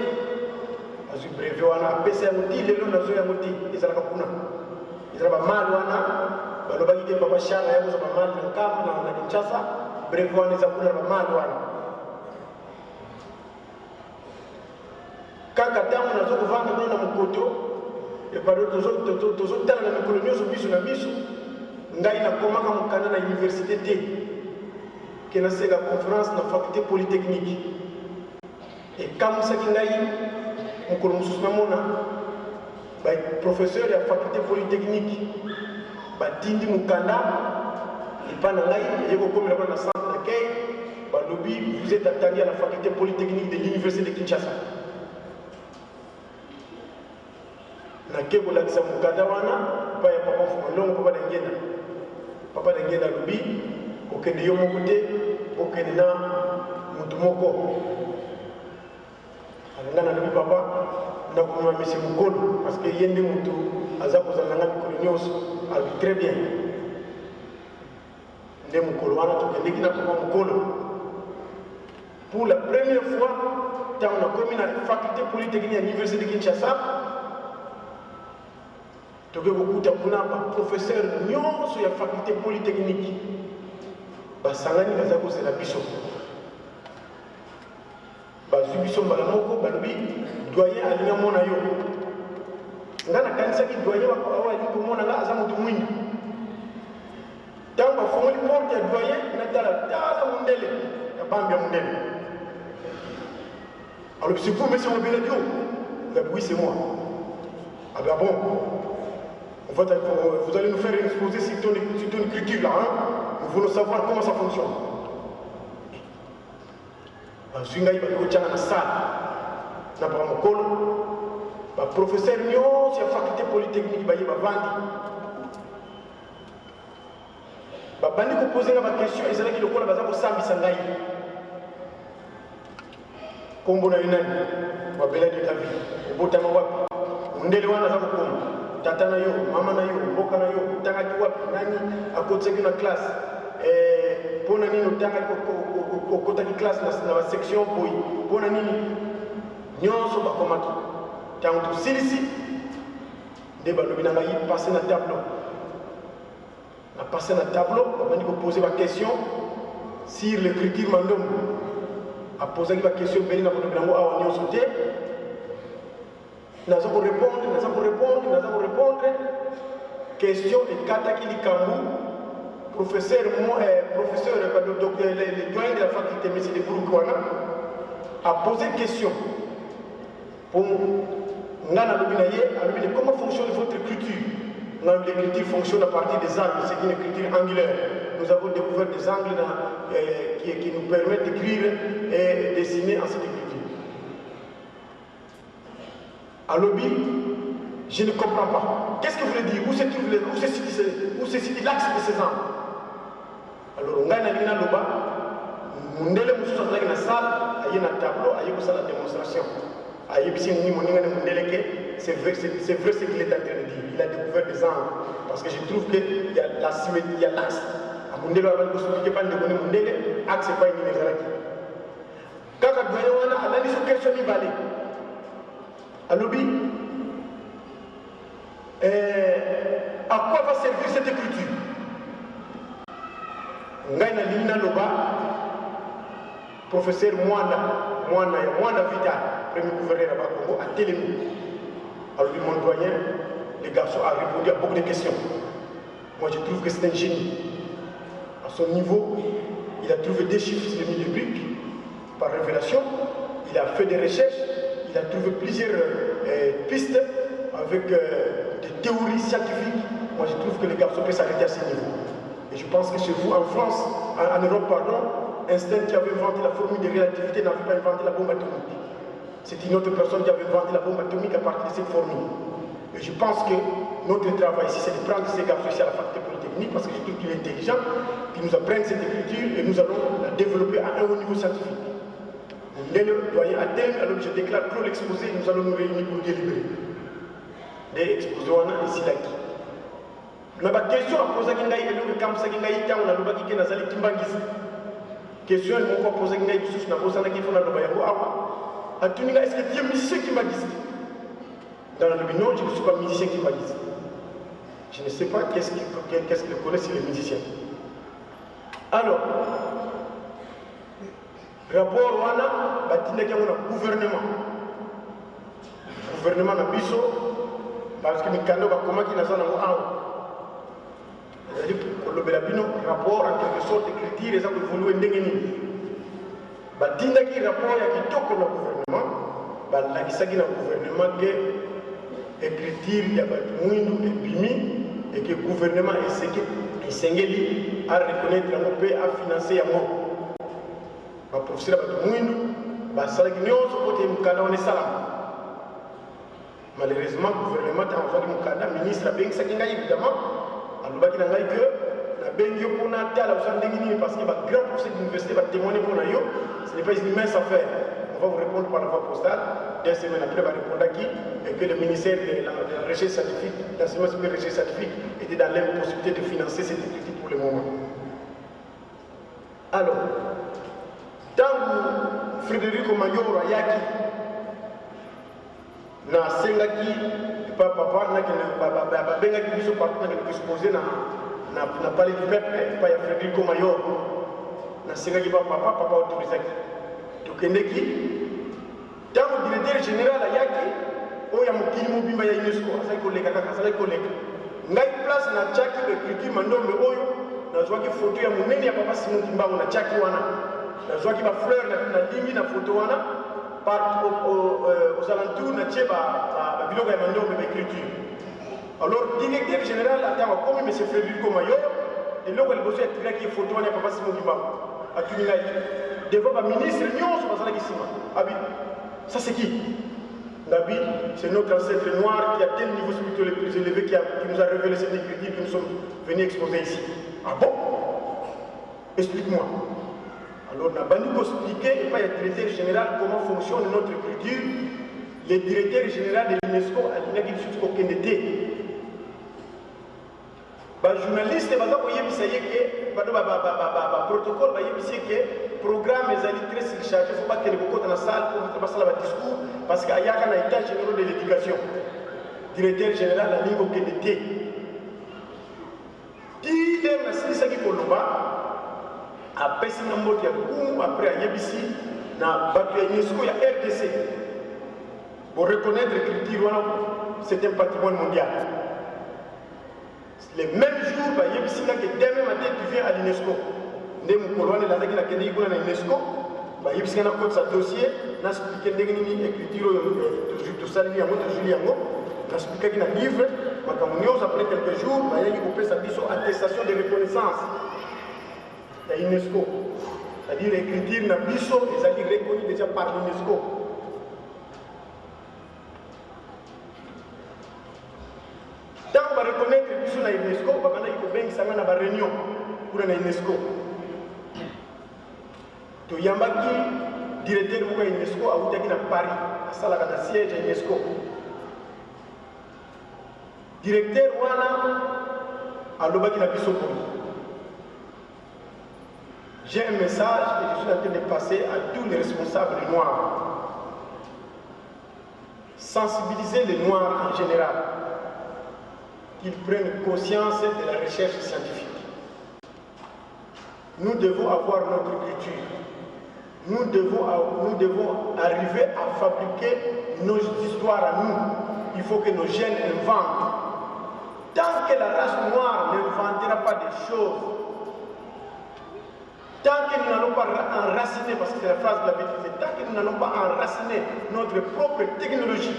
azwi brevet wana apesa yango ti lelo nazwi yango te ezalaka kuna ezala bamali wana balobaki te papa Charles yakozwa bamali na nkamba na Kinshasa. Brevet wana eza kuna na bamali wana. Kaka ntango nazokovanda mino na mokoto tozotala na mikolo nyonso biso na biso ngai nakomaka mokanda na université te ke naseka conférence na faculté polytechnique ekamisaki ngai mokolo mosusu namona baprofesseur ya faculté polytechnique batindi mokanda epa na ngai eye kokomela kuna na centre d'accueil balobi vous êtes attendu à la faculté polytechnique de l'université de Kinshasa. Nake kolakisa mokanda wana epai ya papa Mfuma Ndongo papa Dengenda alobi okende yo moko te okende na motu moko. Alinga nalobi papa nakomema misi mokolo parce que ye nde motu aza kozala nanga mikolo nyonso. Alobi très bien nde mokolo wana tokendeki na papa mokolo. Pour la première fois ntango nakomi na faculté polytechnique ya l'université de Kinshasa toke kokuta kuna baprofesseur nyonso ya faculté polytechnique basangani baza kozela biso bazwi biso mbala moko balobi doyen alinga mona yo. Nga nakanisaki doyen awa alingi komona nga aza moto mwindu. Ntango bafongoli porte ya doyen natala mundele ya bambi ya mundele. Alors c'est vous monsieur Mobiledio? Oui c'est moi. Ah ben bon. Vous allez nous faire une exposé sur ton écriture là. Hein? Nous voulons savoir comment ça fonctionne. Je suis dans la salle. Le professeur Nyon, c'est la faculté polytechnique, il va vendre. Bandi ko poser la question, ils allaient le kola bazako sambi sangai. Kombo na inani, wabela de ta vie. Obotama wapi. Ndele wana za kombo. Tata na yo, mama na yo, mboka na yo, tanga ki wapi nani akotse na classe. Pona nini tanga ko kota ki classe na section boy. Pona nini nyonso ba komaki. Tanto silisi de balobi na ngai passer na tableau. On a passé dans le tableau, on a posé la question sur l'écriture mandom. On a posé la question, on a sauté. Nous avons répondre. Question de Kataki Likambu, professeur, le doyen de la faculté, M. de Bourgoana, a posé une question. Pour comment fonctionne votre écriture? L'écriture fonctionne à partir des angles, c'est une écriture angulaire. Nous avons découvert des angles qui nous permettent d'écrire et dessiner en cette écriture. À l'objet, je ne comprends pas. Qu'est-ce que vous voulez dire? Où se situe l'axe de ces angles? Alors, on a un loba, on a une salle, il y a un tableau, il y a une démonstration. C'est vrai ce qu'il est en train de dire. Il a découvert des angles. Parce que je trouve qu'il y a la symétrie, il y a l'axe. L'axe n'est pas une linéarité. Quand on a dit ce question, il va aller. Alors, à quoi va servir cette écriture? Professeur Moana Vital, premier gouverneur à Congo, a télémis. Alors, mon doyen, les garçons a répondu à beaucoup de questions. Moi, je trouve que c'est un génie. À son niveau, il a trouvé des chiffres sur le milieu biblique par révélation. Il a fait des recherches. Il a trouvé plusieurs pistes avec des théories scientifiques. Moi, je trouve que les garçons peuvent s'arrêter à ce niveau. Et je pense que chez vous, en France, en Europe, pardon, Einstein qui avait inventé la formule de relativité n'avait pas inventé la bombe atomique. C'est une autre personne qui avait inventé la bombe atomique à partir de cette formule. Et je pense que notre travail ici, c'est de prendre ces garçons ici à la faculté polytechnique parce que je trouve qu'il est intelligent, qu'ils nous apprennent cette écriture et nous allons la développer à un haut niveau scientifique. Le doyen Athènes, alors je déclare clos l'exposé, nous allons nous réunir pour délibérer. Les exposés, on a ici là. On a une question à poser à Kingaï et le camp Sakingaï, on a le bac qui est dans la Timbangis. Question, on va poser à Kingaï, on a posé à Kingaï, on a le bac. Est-ce que tu es musicien qui m'a dit? Dans le non, je ne suis pas musicien qui m'a dit. Je ne sais pas qu'est-ce qu'il connaît sur les musiciens. Alors, rapport wana batinda qui a un gouvernement. Gouvernement na biso parce que mikando ba koma ki na zana ngo awa. C'est-à-dire que le belabino rapport en quelque sorte écriture et ça que vous ndenge ni. Batinda ki rapport ya kitoko na gouvernement, ba lakisaki na gouvernement que écriture ya ba mwindu ebimi et que le gouvernement essengeli à reconnaître la paix à financer ya mo. Ba professeur ba mwindu ba salaki nyonso kote mukanda on salam. Malheureusement le gouvernement a envoyé mukanda ministre bengi sakinga évidemment alobaki na ngai que na bengi yo pona tala usandengini parce que ba grand professeur d'université va témoigner pour yo, ce n'est pas une mince affaire. On va vous répondre par la voie postale. 2 semaines après, on va répondre à qui et que le ministère de la recherche scientifique, l'enseignement supérieur de recherche scientifique était dans l'impossibilité de financer cette écriture pour le moment. Alors, tant que Frédéric Mayoro Ayaki na sengaki papa na bengaki biso partout na exposé na parler du peuple pas ya Frédéric Mayoro na sengaki papa autorisaki tokendeki tant que directeur général Ayaki oya mokili mobimba ya UNESCO asali koleka kaka asali koleka ngai place na chaki écriture mandombe oyo nazwaki photo ya monene ya papa Simon Kimbangu na chaki wana nazwaki ba fleur na limbi na photo wana par aux alentours na tie ba biloko ya mandombe ba écriture Alors, directeur général, comme M. Frédéric Mayo, et là, il besoin de tirer qui est photo, on n'est pas si mon à Tunilai. Devant le ministre, nous sommes à Abi, ça c'est qui? Nabi, c'est notre ancêtre noir qui a tel niveau spirituel le plus élevé qui nous a révélé cette écriture que nous sommes venus exposer ici. Ah bon? Explique-moi. Alors, on a banni expliquer, et pas le directeur général, comment fonctionne notre culture. Le directeur général de l'UNESCO a dit qu'il n'y a aucun été. Les journalistes, ils protocole, le programme est très surchargé. Il ne faut pas qu'il y ait beaucoup dans la salle pour passer le discours parce qu'il y a un état général de l'éducation. Directeur général de la ligne aucun été. Il y a un qui après, après, il y a l'UNESCO, il y a RDC. Pour reconnaître l'écriture, c'est un patrimoine mondial. Le même jour, il y a demain matin, tu viens à l'UNESCO. Il y a l'UNESCO, il y a un dossier, il y a l'écriture de Salvi, il y a un livre, après quelques jours, il y a une attestation de reconnaissance. La UNESCO, c'est-à-dire l'écriture na biso, ils ont reconnu déjà par l'UNESCO. Tant qu'on va reconnaître biso na l'UNESCO, on va faire une réunion pour la UNESCO. To yambaki directeur de l'UNESCO a oublié à Paris, à Salaga na siège de l'UNESCO. Directeur wana a lobaki na biso pour. J'ai un message que je suis en train de passer à tous les responsables noirs. Sensibiliser les noirs en général, qu'ils prennent conscience de la recherche scientifique. Nous devons avoir notre culture. Nous devons arriver à fabriquer nos histoires à nous. Il faut que nos jeunes inventent. Tant que la race noire n'inventera pas des choses, tant que nous n'allons pas enraciner, parce que c'est la phrase de la bêtise, tant que nous n'allons pas enraciner notre propre technologie,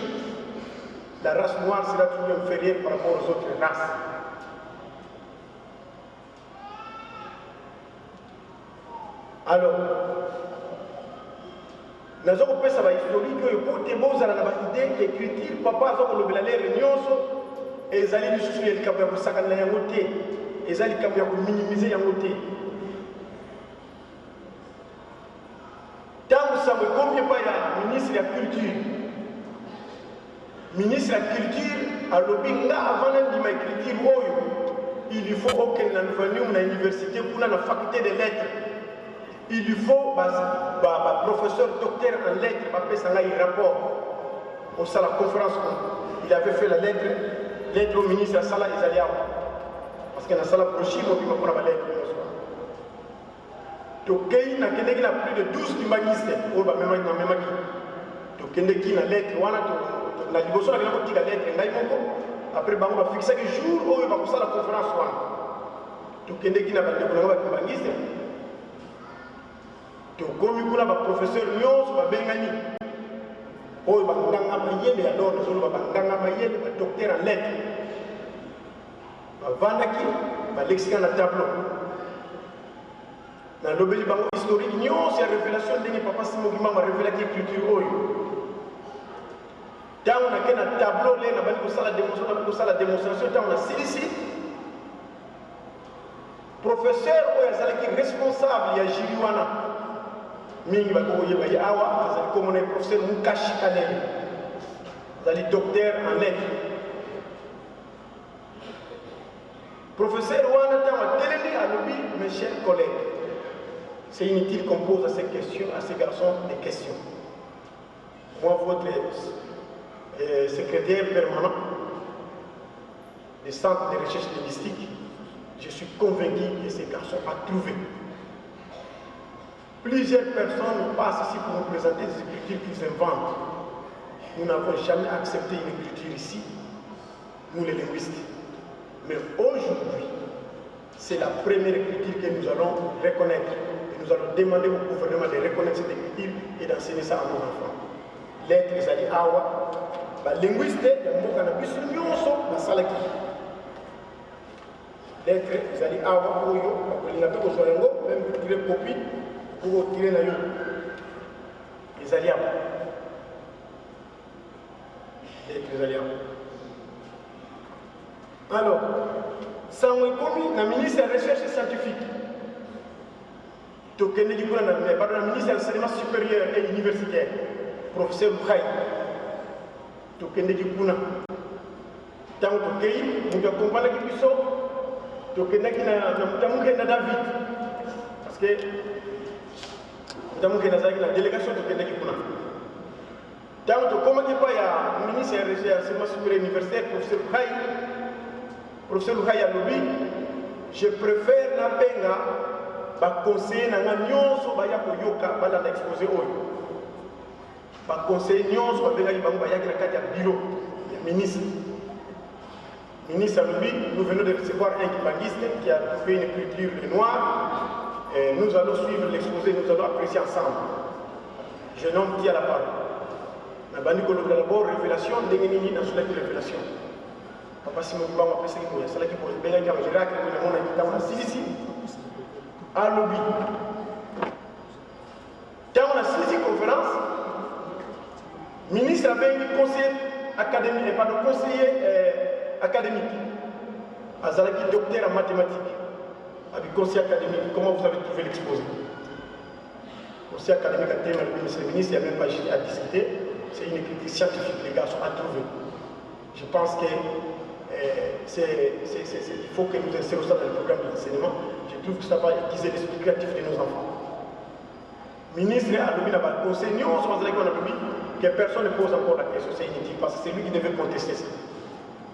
la race noire sera toujours inférieure par rapport aux autres races. Alors, nous avons fait ça historique, pour que vous ayez une idée, écriture, papa, nous avons fait et ils allaient nous soutenir les caméras pour s'accaler la montée, ils allaient pour minimiser la montée. Tant que ça me convient pas, il y a le ministre de la Culture. Le ministre de la Culture a l'obligé avant de m'écrire, il lui faut aucun venu à l'université pour la faculté des lettres. Il lui faut un professeur docteur en lettres, pour faire un rapport au salle la conférence. Il avait fait la lettre au ministre de la salle, ils allaient parce que dans la salle prochaine, on peut prendre la lettre. Donc, il y a plus de 12 humanistes qui ont été la lettre. La liboso la lettre. Après, on va fixer le jour où on va faire la conférence. Donc, il y a des humanistes. Donc, comme il y a un professeur Nyos, il y a un docteur en lettres. Il y a un lexicon à tableau. Dans l'objet historique, c'est la révélation de papa Simon qui m'a révélé la culture. Quand on a un tableau, on a la démonstration, on a ici. Professeur, qui est responsable, il y a Jiriwana. Mingi Bakoye Awa, comme on est professeur Mukashi Kanel. Vous allez docteur en lettres. Professeur Wana Tama Téléni a lobby, mes chers collègues. C'est inutile qu'on pose à ces questions, à ces garçons des questions. Moi, votre secrétaire permanent des centres de recherche linguistique, je suis convaincu que ces garçons ont trouvé. Plusieurs personnes passent ici pour nous présenter des écritures qu'ils inventent. Nous n'avons jamais accepté une écriture ici, nous les linguistes. Mais aujourd'hui, c'est la première écriture que nous allons reconnaître. Nous allons demander au gouvernement de reconnaître cette écriture et d'enseigner ça à nos enfants. Lettres Zali Awa, balinguiste ya mboka na biso nyonso basalaki lettre ezali awa oyo bakolinga mpe kozwa yango meme kotire kopi po kotire na yo ezali awa lettre ezali awa. Alors sango ekomi na ministre ya recherche scientifique tokendeki kuna na ministre ya enseignement supérieur et universitaire professeur Lukai tokendeki kuna ntango tokei moto akompanaki biso tokendaki na mutamukenda David parce que mutamukenda azalaki na délégation tokendaki kuna ntango tokomaki pa ya ministre ya recherche ya enseignement supérieur universitaire professeur Lukai alobi je préfère nabenga baconseiller na nga nyonso baya koyoka balanda exposé oyo baconseiller nyonso babengaki bango bayaki na kati ya bureau ya ministre alobi nous venons de recevoir un kibangiste qui a fait une écriture de noir et nous allons suivre l'exposé, nous allons apprécier ensemble. Jeune homme qui a la parole nabandi koloba d'abord révélation ndenge nini nasolaki révélation papa Simon Bango apesaki boye asalaki boye bengaki en Irak namona ntango na silisi alobi ntango na silisi conférence ministre abengi conseiller académique académique azalaki docteur en mathématiques avec conseiller académique. Comment vous avez trouvé l'exposé? Conseiller académique à thème, monsieur le ministre, il n'y a même pas à discuter. C'est une écriture scientifique, les gars sont à trouver. Je pense que il faut que nous insérions ça dans le programme d'enseignement. Je trouve que ça va aiguiser l'esprit créatif de nos enfants. Ministre a donné la conseil, nous on se que personne ne pose encore la question, c'est inutile parce que c'est lui qui devait contester ça.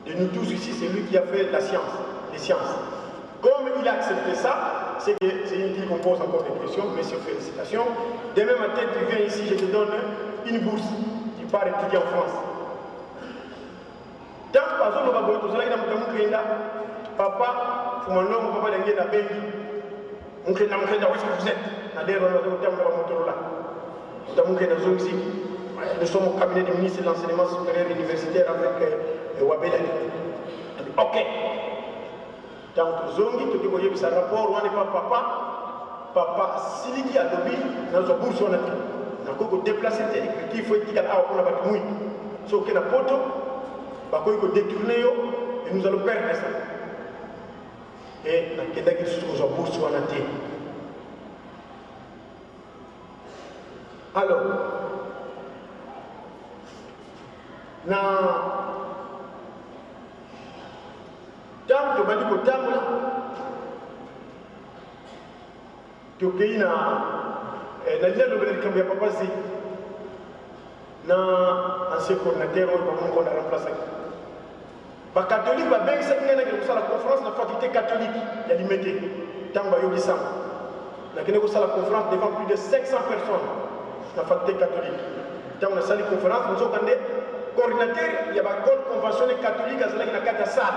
De nous tous ici, c'est lui qui a fait la science, les sciences. Comme il a accepté ça, c'est inutile qu'on pose encore des questions, messieurs, félicitations. Demain matin, tu viens ici, je te donne une bourse, tu pars étudier en France. Tant que par exemple, papa, faut mon nom, papa, il y a un baby. Où est-ce que vous êtes? Nous sommes au cabinet du ministre de l'enseignement supérieur universitaire avec Wabel. Ok. Dans Zongi, tu dis que ce rapport, on n'est pas papa, Siliki a dobi, dans une bourse, on a déplacé, il faut qu'il y ait un peu de sauf que la poto, il faut détourner et nous allons perdre ça. Et il y a des choses en bourse, on a dit. Alors, na tangu tobandi kotambola tokei na lia lobela likambo ya papa zi na ancien coordinateur oyo bamongo na remplaçaki bacatholique babengisaki ngai nakende kosala conférence na faculté catholique ya limete ntango bayokisanga nakende kosala conférence devant plus de 500 personnes na faculté catholique ntango nasali conférence nazoka nde coordinateur, il y a une école conventionnelle catholique à la salle.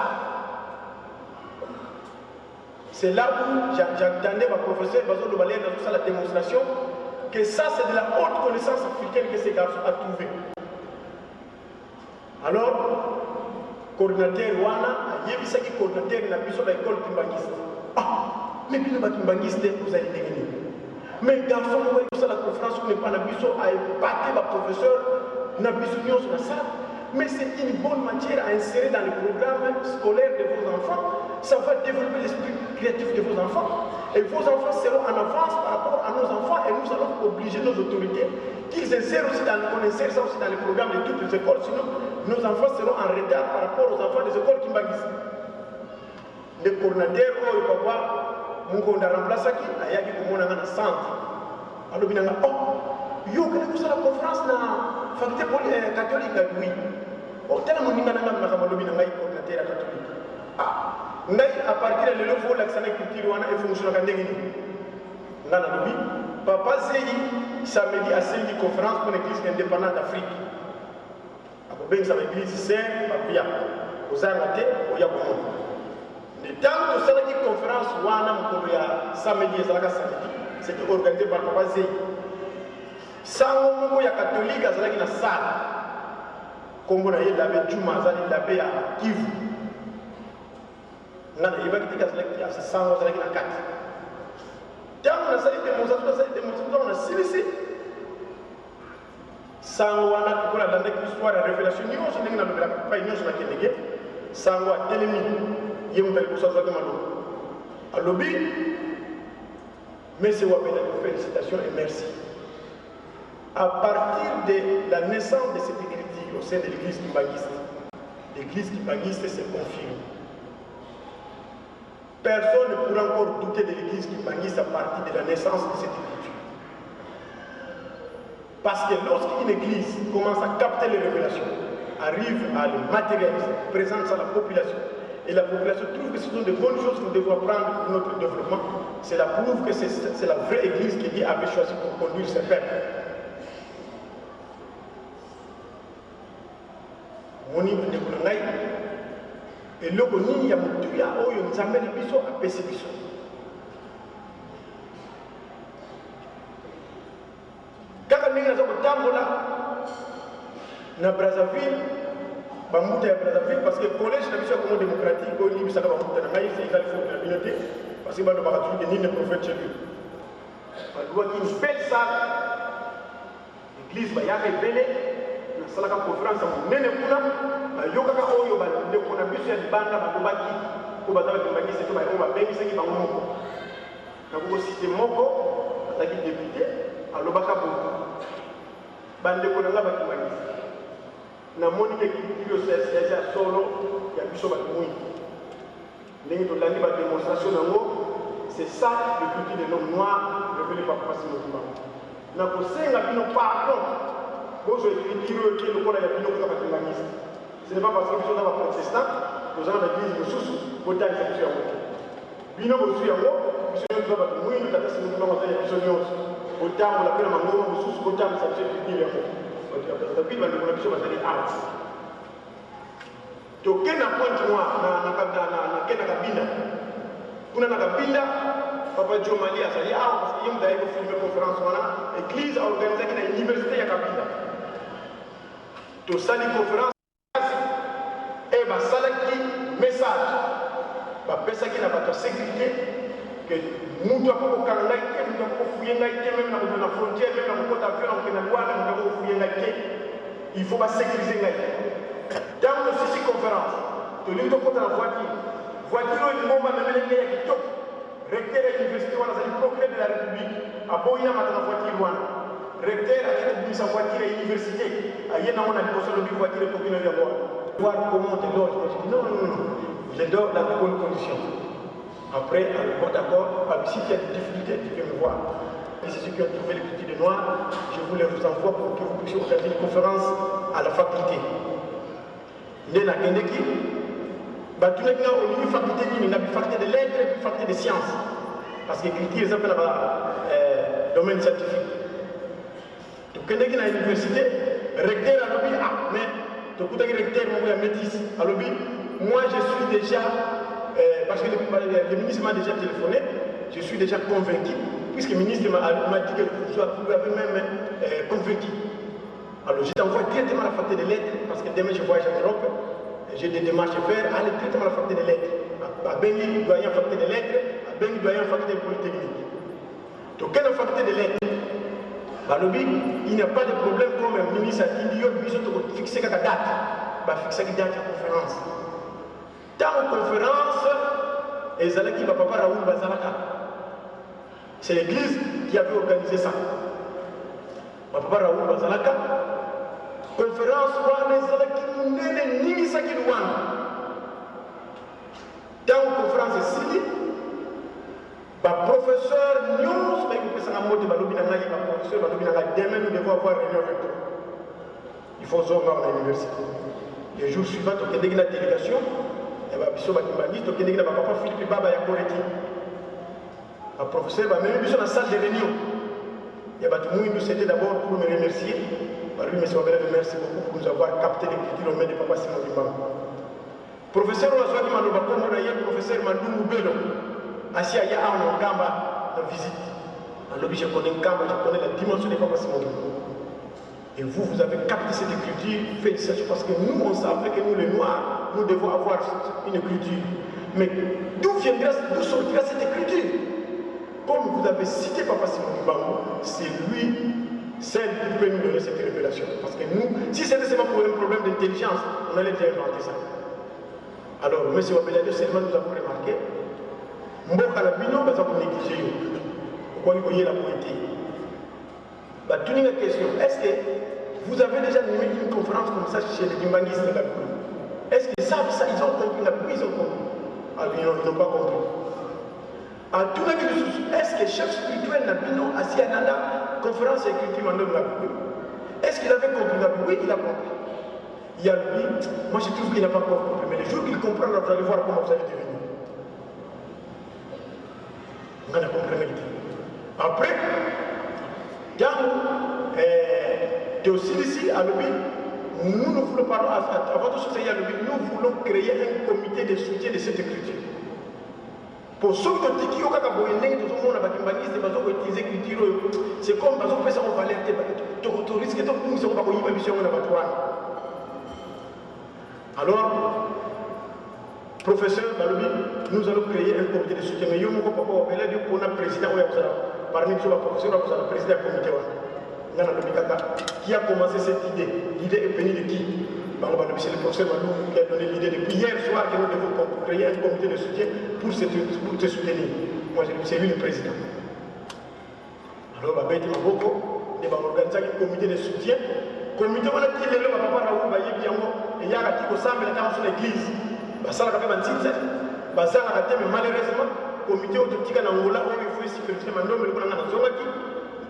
C'est là où j'entendais ma professeur Bazo Lobalé dans la démonstration que ça c'est de la haute connaissance africaine que ces garçons ont trouvé. Alors, coordinateur Wana, il y a un coordinateur qui a pu sur l'école Kimbangiste. Ah, mais puis le Kimbangiste, vous allez gagner. Mais le garçon, vous voyez ça la conférence, on n'est pas à épater le professeur. Mais c'est une bonne matière à insérer dans le programme scolaire de vos enfants. Ça va développer l'esprit créatif de vos enfants. Et vos enfants seront en avance par rapport à nos enfants. Et nous allons obliger nos autorités qu'ils insèrent aussi qu'on insère ça aussi dans le programme de toutes les écoles. Sinon, nos enfants seront en retard par rapport aux enfants des écoles qui m'aguisent. Le coordinateur, il va voir, mon a remplacé qui a yaki comme on a un centre. Alors, il y a yo kene kusala conférence na faculté catholique oui o tellement ninga na ngam na kamalobi na ngai coordinateur catholique ah ngai à partir de l'eau la sana culture wana e fonction ka ndenge ni ngana lobi papa zeyi samedi à cinq conférence pour l'église indépendante d'Afrique ako ben sa église saint papia ozanga te oya ko de temps to sala ki conférence wana mkolo ya samedi ezalaka samedi c'était organisé par papa zeyi sango moko ya catholique azalaki na salle Congo na l'abbé Djouma azali l'abbé à Kivu ngana yeba kitika select ya sango azali na kati tango na sali démonstration na silisi sango wana tukola danda histoire ya révélation nyonso ndenge na lobela pa nyonso na kendege sango atelemi yemu bali kusaza ke malo alobi Monsieur Wabela, félicitations et merci. À partir de la naissance de cette écriture au sein de l'église kimbanguiste se confirme. Personne ne pourra encore douter de l'église kimbanguiste à partir de la naissance de cette écriture. Parce que lorsqu'une église commence à capter les révélations, arrive à le matérialiser, présente ça à la population, et la population trouve que ce sont de bonnes choses que nous devons apprendre pour notre développement, cela prouve que c'est la vraie église que Dieu avait choisi pour conduire ses peuples. Moni ndeko na ngai eloko nini ya mutu ya oyo nzambe na biso apesi biso kaka ndenge naza kotambola na Brazzaville bamuta ya Brazzaville parce que collège na biso ya Congo démocratique oyo libisaka bamuta na ngai c'est égal faut na binote parce que balobaka toujours que nini prophète chez lui balobaki une belle salle l'église bayaka ebele nasalaka conférence ya monene kuna bayokaka oyo bandeko na biso ya libanda balobaki po baza bakimbanisi to oyo babengisaki bango moko nakokosite moko azalaki député alobaka boye bandeko na nga bakimbanisi namoni ke kilio sese ya solo ya biso bato mwingi ndenge tolandi badémonstration nango c'est ça le culture de l'homme noir révélé par Papa Simon Kimbangu nakosenga bino pardon bozo écriture qui le kola ya bino kaka bakimbanisi ce n'est pas parce que biso za baprotestant tozala na église mosusu botangisa biso yango bino bozwi yango biso nyonso za bato mwingi tata Simon Kimbangu azali ya biso nyonso botambola mpe na mangoma mosusu botangisa biso écriture yango David va nous dire que art. Donc, quel est le point de moi na kabinda? Kuna na kabinda, Papa Joe Mali a dit parce qu'il y a une conférence l'église a organisé une université à Kabinda. Donc, ça, les conférences, et bah, ça, qui message, bah, ça qui n'a pas de sécurité, que nous devons faire même dans la frontière, même dans le côté avion, il faut pas sécuriser. Dans le site conférence, tu lis le côté de la voiture, est le moment de mener les top. Recteur de l'université, on a le procureur de la République, à Boïna, dans la voiture, recteur a mis sa voiture à l'université, à Yéna, on a le poste de voiture pour qu'il ne vienne pas. Voir comment tu dors, non, je dors dans de bonnes conditions. Après, bon d'accord, si tu as des difficultés, tu peux me voir. Et c'est ceux qui ont trouvé les petits de noir, je vous les envoie pour que vous puissiez organiser une conférence à la faculté. Nena Kendeki, tu n'as pas une faculté d'une faculté de lettres et une faculté de sciences. Parce que l'écriture, ils appellent le domaine scientifique. Donc, Kendeki à l'université, recteur à l'objet, mais tu as recteur, mon métis à l'objet. Moi, je suis déjà. Parce que le ministre m'a déjà téléphoné, je suis déjà convaincu, puisque le ministre m'a dit que vous avez même convaincu. Alors je t'envoie directement la faculté des lettres, parce que demain je voyage en Europe, j'ai des démarches à faire, allez directement à la faculté des lettres. À Bengi, doyen faculté des lettres, à Bengi, doyen faculté de polytechnique. Donc quelle faculté des lettres? Il n'y a pas de problème comme un ministre a dit, il y a fixé la date, fixer la date de la conférence. Dans la conférence, Ezalaki Papa Raoul Bazalaka. C'est l'église qui avait organisé ça. Papa Raoul Bazalaka. Conférence, Ezalaki Mounene Nimisaki Luan. Dans la conférence ici, professeur News, professeur demain nous devons avoir une réunion avec toi. Il faut se voir à l'université. Les jours suivants, il y a une délégation. Biso bakimbangi tokendeki na papa Philippe Baba ya Koreti. Un professeur va même biso na salle de réunion. Et bah tout le monde c'était d'abord pour me remercier. Lui monsieur Wabela, merci beaucoup pour nous avoir capté l'écriture au mains de papa Simon Kimbangu. Professeur Wazwaki Maloba Kombo na ye professeur Mandungu Belo. Assis aya en Kamba de visite. En lobby je connais Kamba, je connais la dimension de papa Simon Kimbangu. Et vous, vous avez capté cette écriture, félicitations, parce que nous, on savait que nous, les Noirs, nous devons avoir une écriture. Mais d'où sortira cette écriture? Comme vous avez cité Papa Simon Lubango, c'est lui, celle qui peut nous donner cette révélation. Parce que nous, si c'était seulement pour un problème d'intelligence, on allait déjà inventer ça. Alors, M. Wabelade, seulement nous avons remarqué, Mboka Labino, nous avons négligé. Pourquoi vous voyez la poétie? Bah, toute une question, est-ce que vous avez déjà animé une conférence comme ça chez les Dimbanguistes de la Cour? Est-ce qu'ils savent ça? Ils ont compris, ils ont compris. Ah, ils n'ont pas compris. En tout cas, est-ce que le chef spirituel Nabino a si Ananda conférence et écriture en homme la Cour? Est-ce qu'il avait compris? Oui, il a compris. Il y a lui, moi je trouve qu'il n'a pas encore compris, mais le jour qu'il comprendra, vous allez voir comment vous allez devenir. On a compris. Après, tu es aussi ici à l'objet. Nous ne voulons pas, avant de sortir à l'objet, nous voulons créer un comité de soutien de cette écriture. Pour ceux qui ont utilisé l'écriture, c'est comme on fait ça en valeur, tu risques de nous sommes pas connus par mission alors, professeur Balobi, nous allons créer un comité de soutien. Mais nous avons un président parmi nous, professeur, nous avons un président du comité. Qui a commencé cette idée? L'idée est venue de qui? C'est le professeur Malou qui a donné l'idée depuis hier soir que nous devons créer un comité de soutien pour te soutenir. Moi, c'est lui le président. Alors, on va mettre organiser un comité de soutien. Le comité on a dit que le papa Raoul va y bien et il y a un petit peu ça, mais dans l'église. Ça l'a fait mais malheureusement, le comité autotique en Angola, où il faut sécuriser le nom, mais le Zonaki,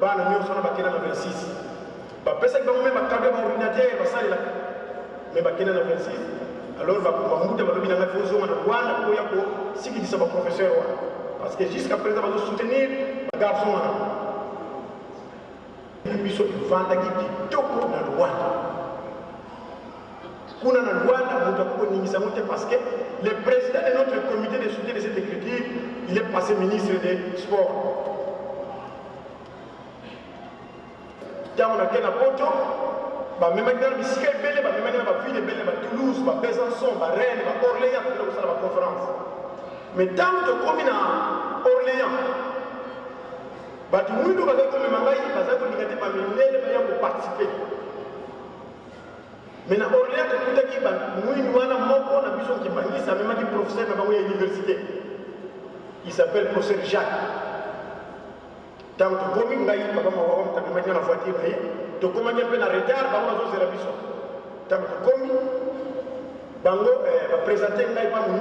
bah, la nuit, on a baké dans la 26. Bah, parce que même à câble ordinateur, ça est là. Mais baké dans la 26. Alors, bah, on va vous dire, on a fait aux hommes, on a si qui dit ça, professeur, parce que jusqu'à présent, on va soutenir le garçon. Biso ivandaki kitoko na Rwanda. Kuna na Rwanda, parce que le président de notre comité de soutien de cette écriture, il est passé ministre des Sports. Quand on a fait la photo, même dans le Biscay Belle, même dans la ville de Belle, Toulouse, Besançon, Rennes, Orléans, on a la conférence. Mais tant que commune à Orléans, nous devons participer. Mais dans Orléans, nous avons un professeur à l'université. Il s'appelle professeur Jacques. Tant que commune, nous avons la voiture, tu commandes un peu en retard, nous avons la mission. Tant que commune, Bango va présenter un peu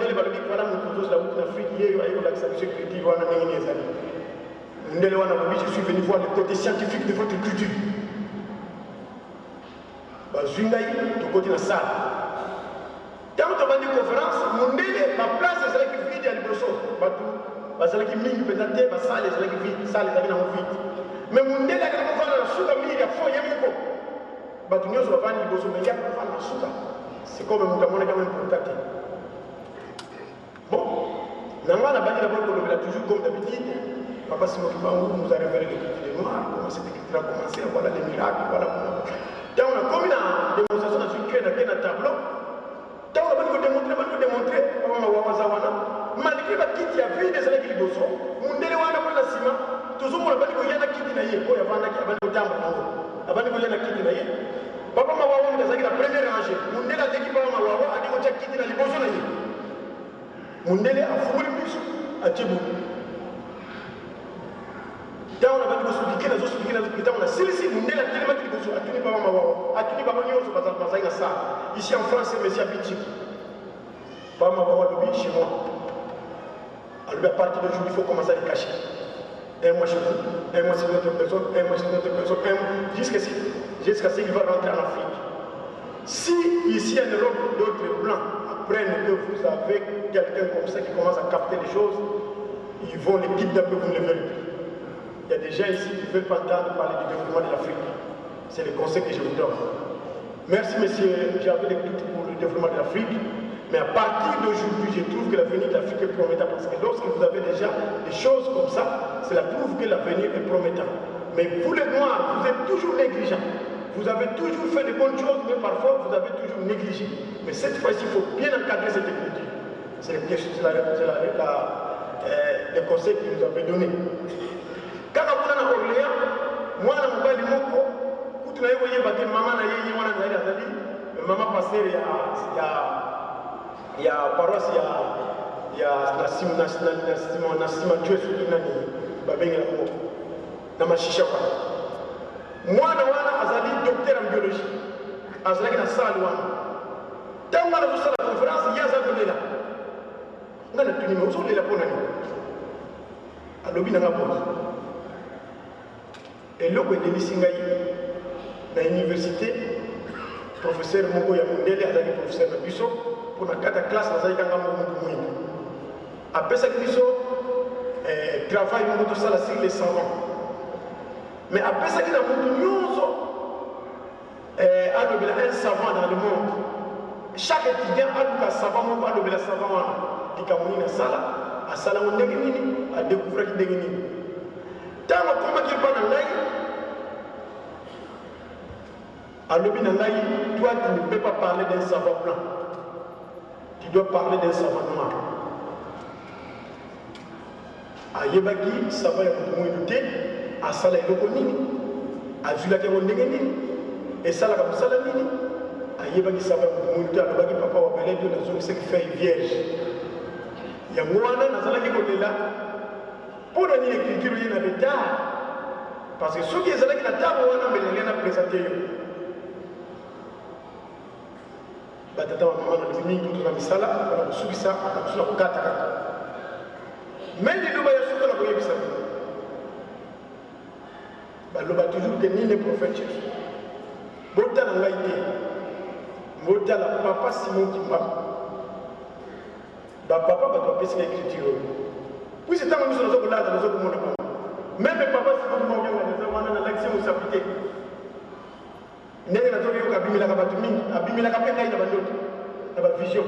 de l'Afrique, il y a eu l'accès sécurité, je suis venu voir le côté scientifique de votre culture. Zungaï, du côté de la salle. Quand on va dire conférence, ma place est vide à l'Ibroso. C'est qui mine peut-être, la salle est vide, salle est vide. Mais mon délai, quand on va dans la souka, il y a faux, il y a un peu. Nous sommes pas l'Ibroso, mais il y a pas la souka. C'est comme un monde quand même pour tâter. Bon, normalement, la a toujours comme d'habitude. Papa Simon Lubango nous a révélé l'écriture noire, comment cette écriture a commencé, voilà les miracles, voilà comment. Quand on a commis la démonstration dans une clé, dans un tableau, quand on a démontré, malgré la quitte, il y a vu des années qui sont, on a dit la ciment, tout le monde a dit qu'il y a un quitte naïe, il y a un temple avant de la quitte naïe. Papa Mawawa, on a dit la première rangée, on a dit que Papa Mawawa a dit qu'il y a un quitte naïe, on a dit à Fouri Bisu, à Tchibou. Quand on a expliqué les autres, on a silisi, on a tellement dit que à Tuni Baba Mawawa, à Tuni Baba Nyos, ici en France, c'est M. Abitchik. Baba Mawawa, lui, chez moi. Alors, à partir de aujourd'hui, il faut commencer à les cacher. Un mois chez vous, un mois chez une autre personne, un mois chez une autre personne, un mois, jusqu'à ce qu'il va rentrer en Afrique. Si ici en Europe, d'autres blancs apprennent que vous avez quelqu'un comme ça qui commence à capter les choses, ils vont les kidnapper, vous ne les verrez plus. Il y a des gens ici qui ne veulent pas entendre parler du développement de l'Afrique. C'est le conseil que je vous donne. Merci, messieurs. J'avais des doutes pour le développement de l'Afrique. Mais à partir d'aujourd'hui, je trouve que l'avenir de l'Afrique est prometteur. Parce que lorsque vous avez déjà des choses comme ça, c'est la preuve que l'avenir est prometteur. Mais vous les Noirs, vous êtes toujours négligents. vous avez toujours fait de bonnes choses, mais parfois vous avez toujours négligé. Mais cette fois-ci, il faut bien encadrer cette écriture. C'est le conseil qu'il nous avait donné. Quand on a Orléans, moi, je suis maman pasteur, il y a paroisse, il y a moi, je suis docteur en biologie. Je suis dans la salle. Quand on a la conférence, il y a ça de là. On a tout numéro, on est là pour l'année. À l'objet de la pause. Et là, on est dans l'université. Professeur Moko Yamundele, professeur Bisso, pour la 4 classe, on a dit après ça, Bisso travaille sur les savants. Mais après ça, il y a un savant dans le monde. Chaque étudiant a un savant, il a un savant. Il a un savant, a découvert qu'il y a un savant. Toi, tu ne peux pas parler d'un savant blanc. Tu dois parler d'un savant noir. A Yebaki, savant est a sala eloko nini azulaki yango ndenge nini esalaka mosala nini ayebaki saba moto alobaki papa wa beledi oyo nazongisaki feuille vierge yango wana nazalaki kolela mpo na nini écriture ye na retard parce que soki ezalaki na ntango wana mbelenge na présente yo batata bamama nalobi mingi kutu na misala mpona kosukisa na kosula kokata kaka mai liloba ya suka na koyebisa bino baloba toujours que ni les prophètes botala ngai te botala papa Simon Kimba bapapa bato bapesika écriture oyo puisi ntango miso nazokolala nazokomona bango même papa Simon Kimba okenga naza wana nalakisi mosapi te ndenge nazoyoka abimelaka bato mingi abimelaka mpe ngai na bandoto na bavision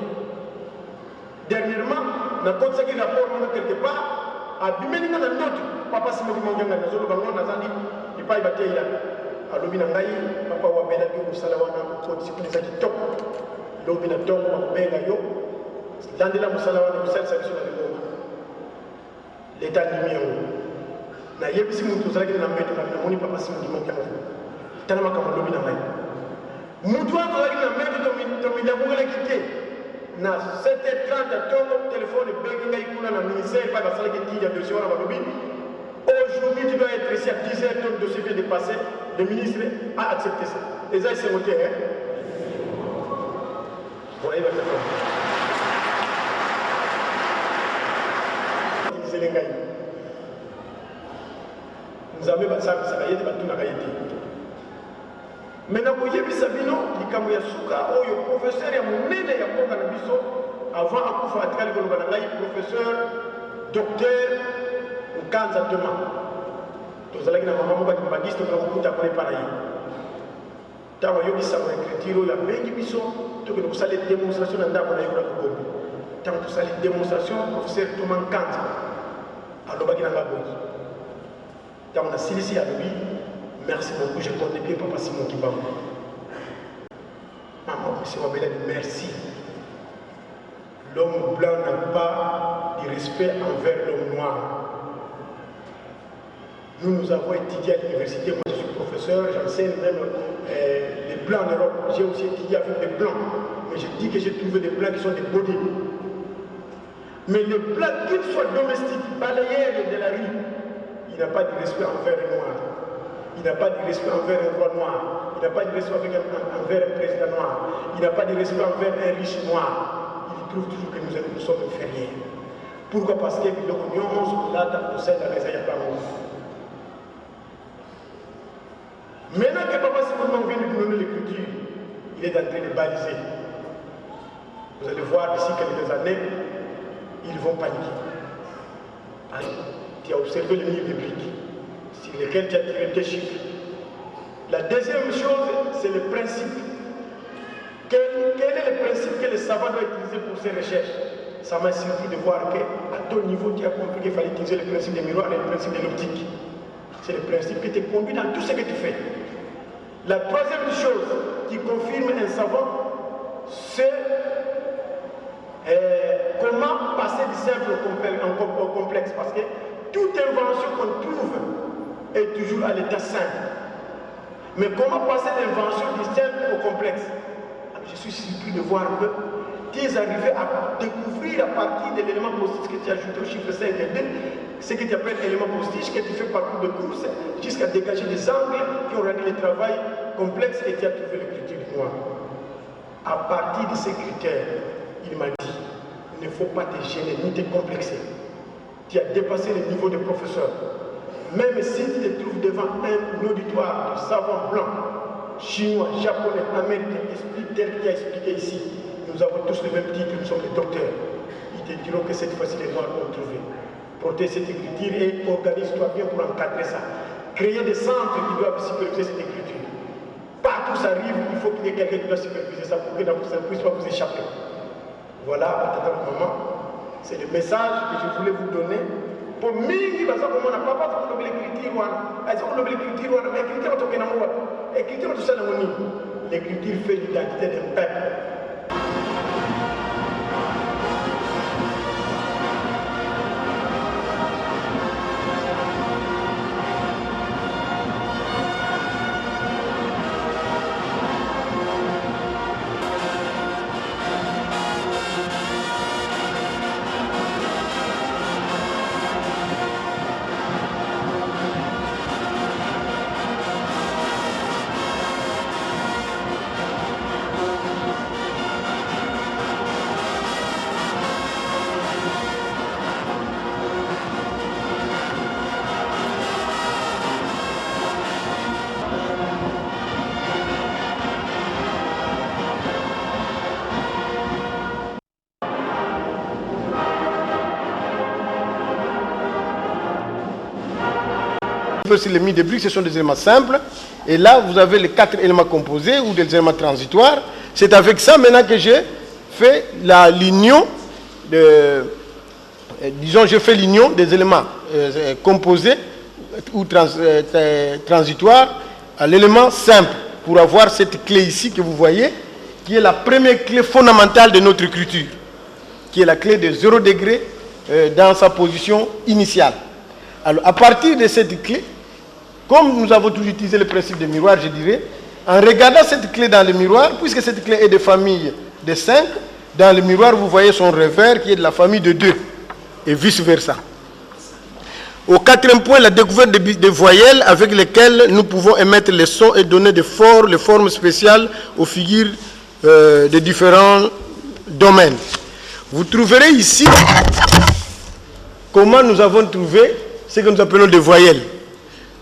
dernièrement nakotisaki rapport moko quelque part abimelinga na ndoto papa Simon Kimba okenga nazoloba ngo nazali epai bateila alobi na ngai papa wabelaki mosala wana kodisiplisa kitoko lobi na ntongo bakobenga yo landela mosala wana kosalisa biso na libonga leta ndimi yango nayebisi motu ozalaki na mbeto namoni papa Simon Kimba okenga tala makambo lobi na ngai motu wana ozalaki na mbeto tomilabokelaki te na 7h30 ntongo telefone ebengi ngai kuna na ministère epai basalaki tidi ya dossier wana balobi aujourd'hui, tu dois être ici à 10h, ton dossier vient de passer, le ministre a accepté ça. Et ça, c'est voté, hein? Vous voyez, nous avons dit ça, maintenant, vous voyez, Sabino, il y a un professeur, il y a un avant, professeur, docteur, kanza dema tozalaki na mama moko bakimagisi tokokuta préparé ntango ayokisaka écriture oyo abengi biso tokende kosala démonstration na ndako na yekola kobombi ntango tosali démonstration professeur Thomas Kanza alobaki na nga boye ntango nasilisi alobi merci beaucoup je compte bien papa Simon Kimba maman monsieur Wabeladi merci l'homme blanc n'a pas de respect envers l'homme noir. Nous avons étudié à l'université, moi je suis professeur, j'enseigne même les blancs en Europe. J'ai aussi étudié avec des blancs, mais je dis que j'ai trouvé des blancs qui sont des body. Mais le blanc, qu'il soit domestique, balayeur de la rue, il n'a pas de respect envers les noirs. Il n'a pas de respect envers un roi noir. Il n'a pas de respect envers un président noir. Il n'a pas de respect envers un riche noir. Il trouve toujours que nous sommes inférieurs. Pourquoi? Parce que l'union, là, dans la maison, il n'y a pas de. Maintenant que papa Simon vient de nous donner l'écriture, il est en train de baliser. Vous allez voir d'ici quelques années, ils vont paniquer. Alors, tu as observé le livre biblique, sur lequel tu as tiré tes chiffres. La deuxième chose, c'est le principe. Quel est le principe que le savant doit utiliser pour ses recherches? Ça m'a suffi de voir qu'à ton niveau, tu as compris qu'il fallait utiliser le principe des miroirs et le principe de l'optique. C'est le principe qui te conduit dans tout ce que tu fais. La troisième chose qui confirme un savant, c'est comment passer du simple au complexe. Parce que toute invention qu'on trouve est toujours à l'état simple. Mais comment passer l'invention du simple au complexe? Je suis surpris de voir que tu es arrivé à découvrir à partir de l'élément positif que tu as ajouté au chiffre 5 et 2, ce que tu appelles élément positif, que tu fais parcours de course, jusqu'à dégager des angles qui ont rendu le travail complexe et tu as trouvé l'écriture noire. À partir de ces critères, il m'a dit, il ne faut pas te gêner ni te complexer. Tu as dépassé le niveau de professeur. Même si tu te trouves devant un auditoire de savants blancs, chinois, japonais, américains, explique tel qu'il a expliqué ici, nous avons tous le même titre, nous sommes des docteurs. Ils te diront que cette fois-ci les Noirs ont trouvé. Portez cette écriture et organise-toi bien pour encadrer ça. Créer des centres qui doivent superviser cette écriture. Partout ça arrive, il faut qu'il y ait quelqu'un qui doit superviser ça pour que ça ne puisse pas vous échapper. Voilà, maman, c'est le message que je voulais vous donner. Pour mingi baza komona papa to ko l'écriture wana azo ko l'écriture wana mais écriture to kena mwa écriture to sana moni l'écriture fait l'identité d'un peuple. Sur les mis de briques, ce sont des éléments simples. Et là, vous avez les 4 éléments composés ou des éléments transitoires. C'est avec ça maintenant que j'ai fait l'union disons, je fais l'union des éléments composés ou transitoires à l'élément simple pour avoir cette clé ici que vous voyez, qui est la première clé fondamentale de notre écriture, qui est la clé de 0 degré dans sa position initiale. Alors, à partir de cette clé, comme nous avons toujours utilisé le principe de miroir, je dirais, en regardant cette clé dans le miroir, puisque cette clé est de famille de 5, dans le miroir, vous voyez son revers qui est de la famille de 2, et vice-versa. Au 4e point, la découverte des voyelles avec lesquelles nous pouvons émettre les sons et donner les formes spéciales aux figures de différents domaines. Vous trouverez ici comment nous avons trouvé ce que nous appelons des voyelles.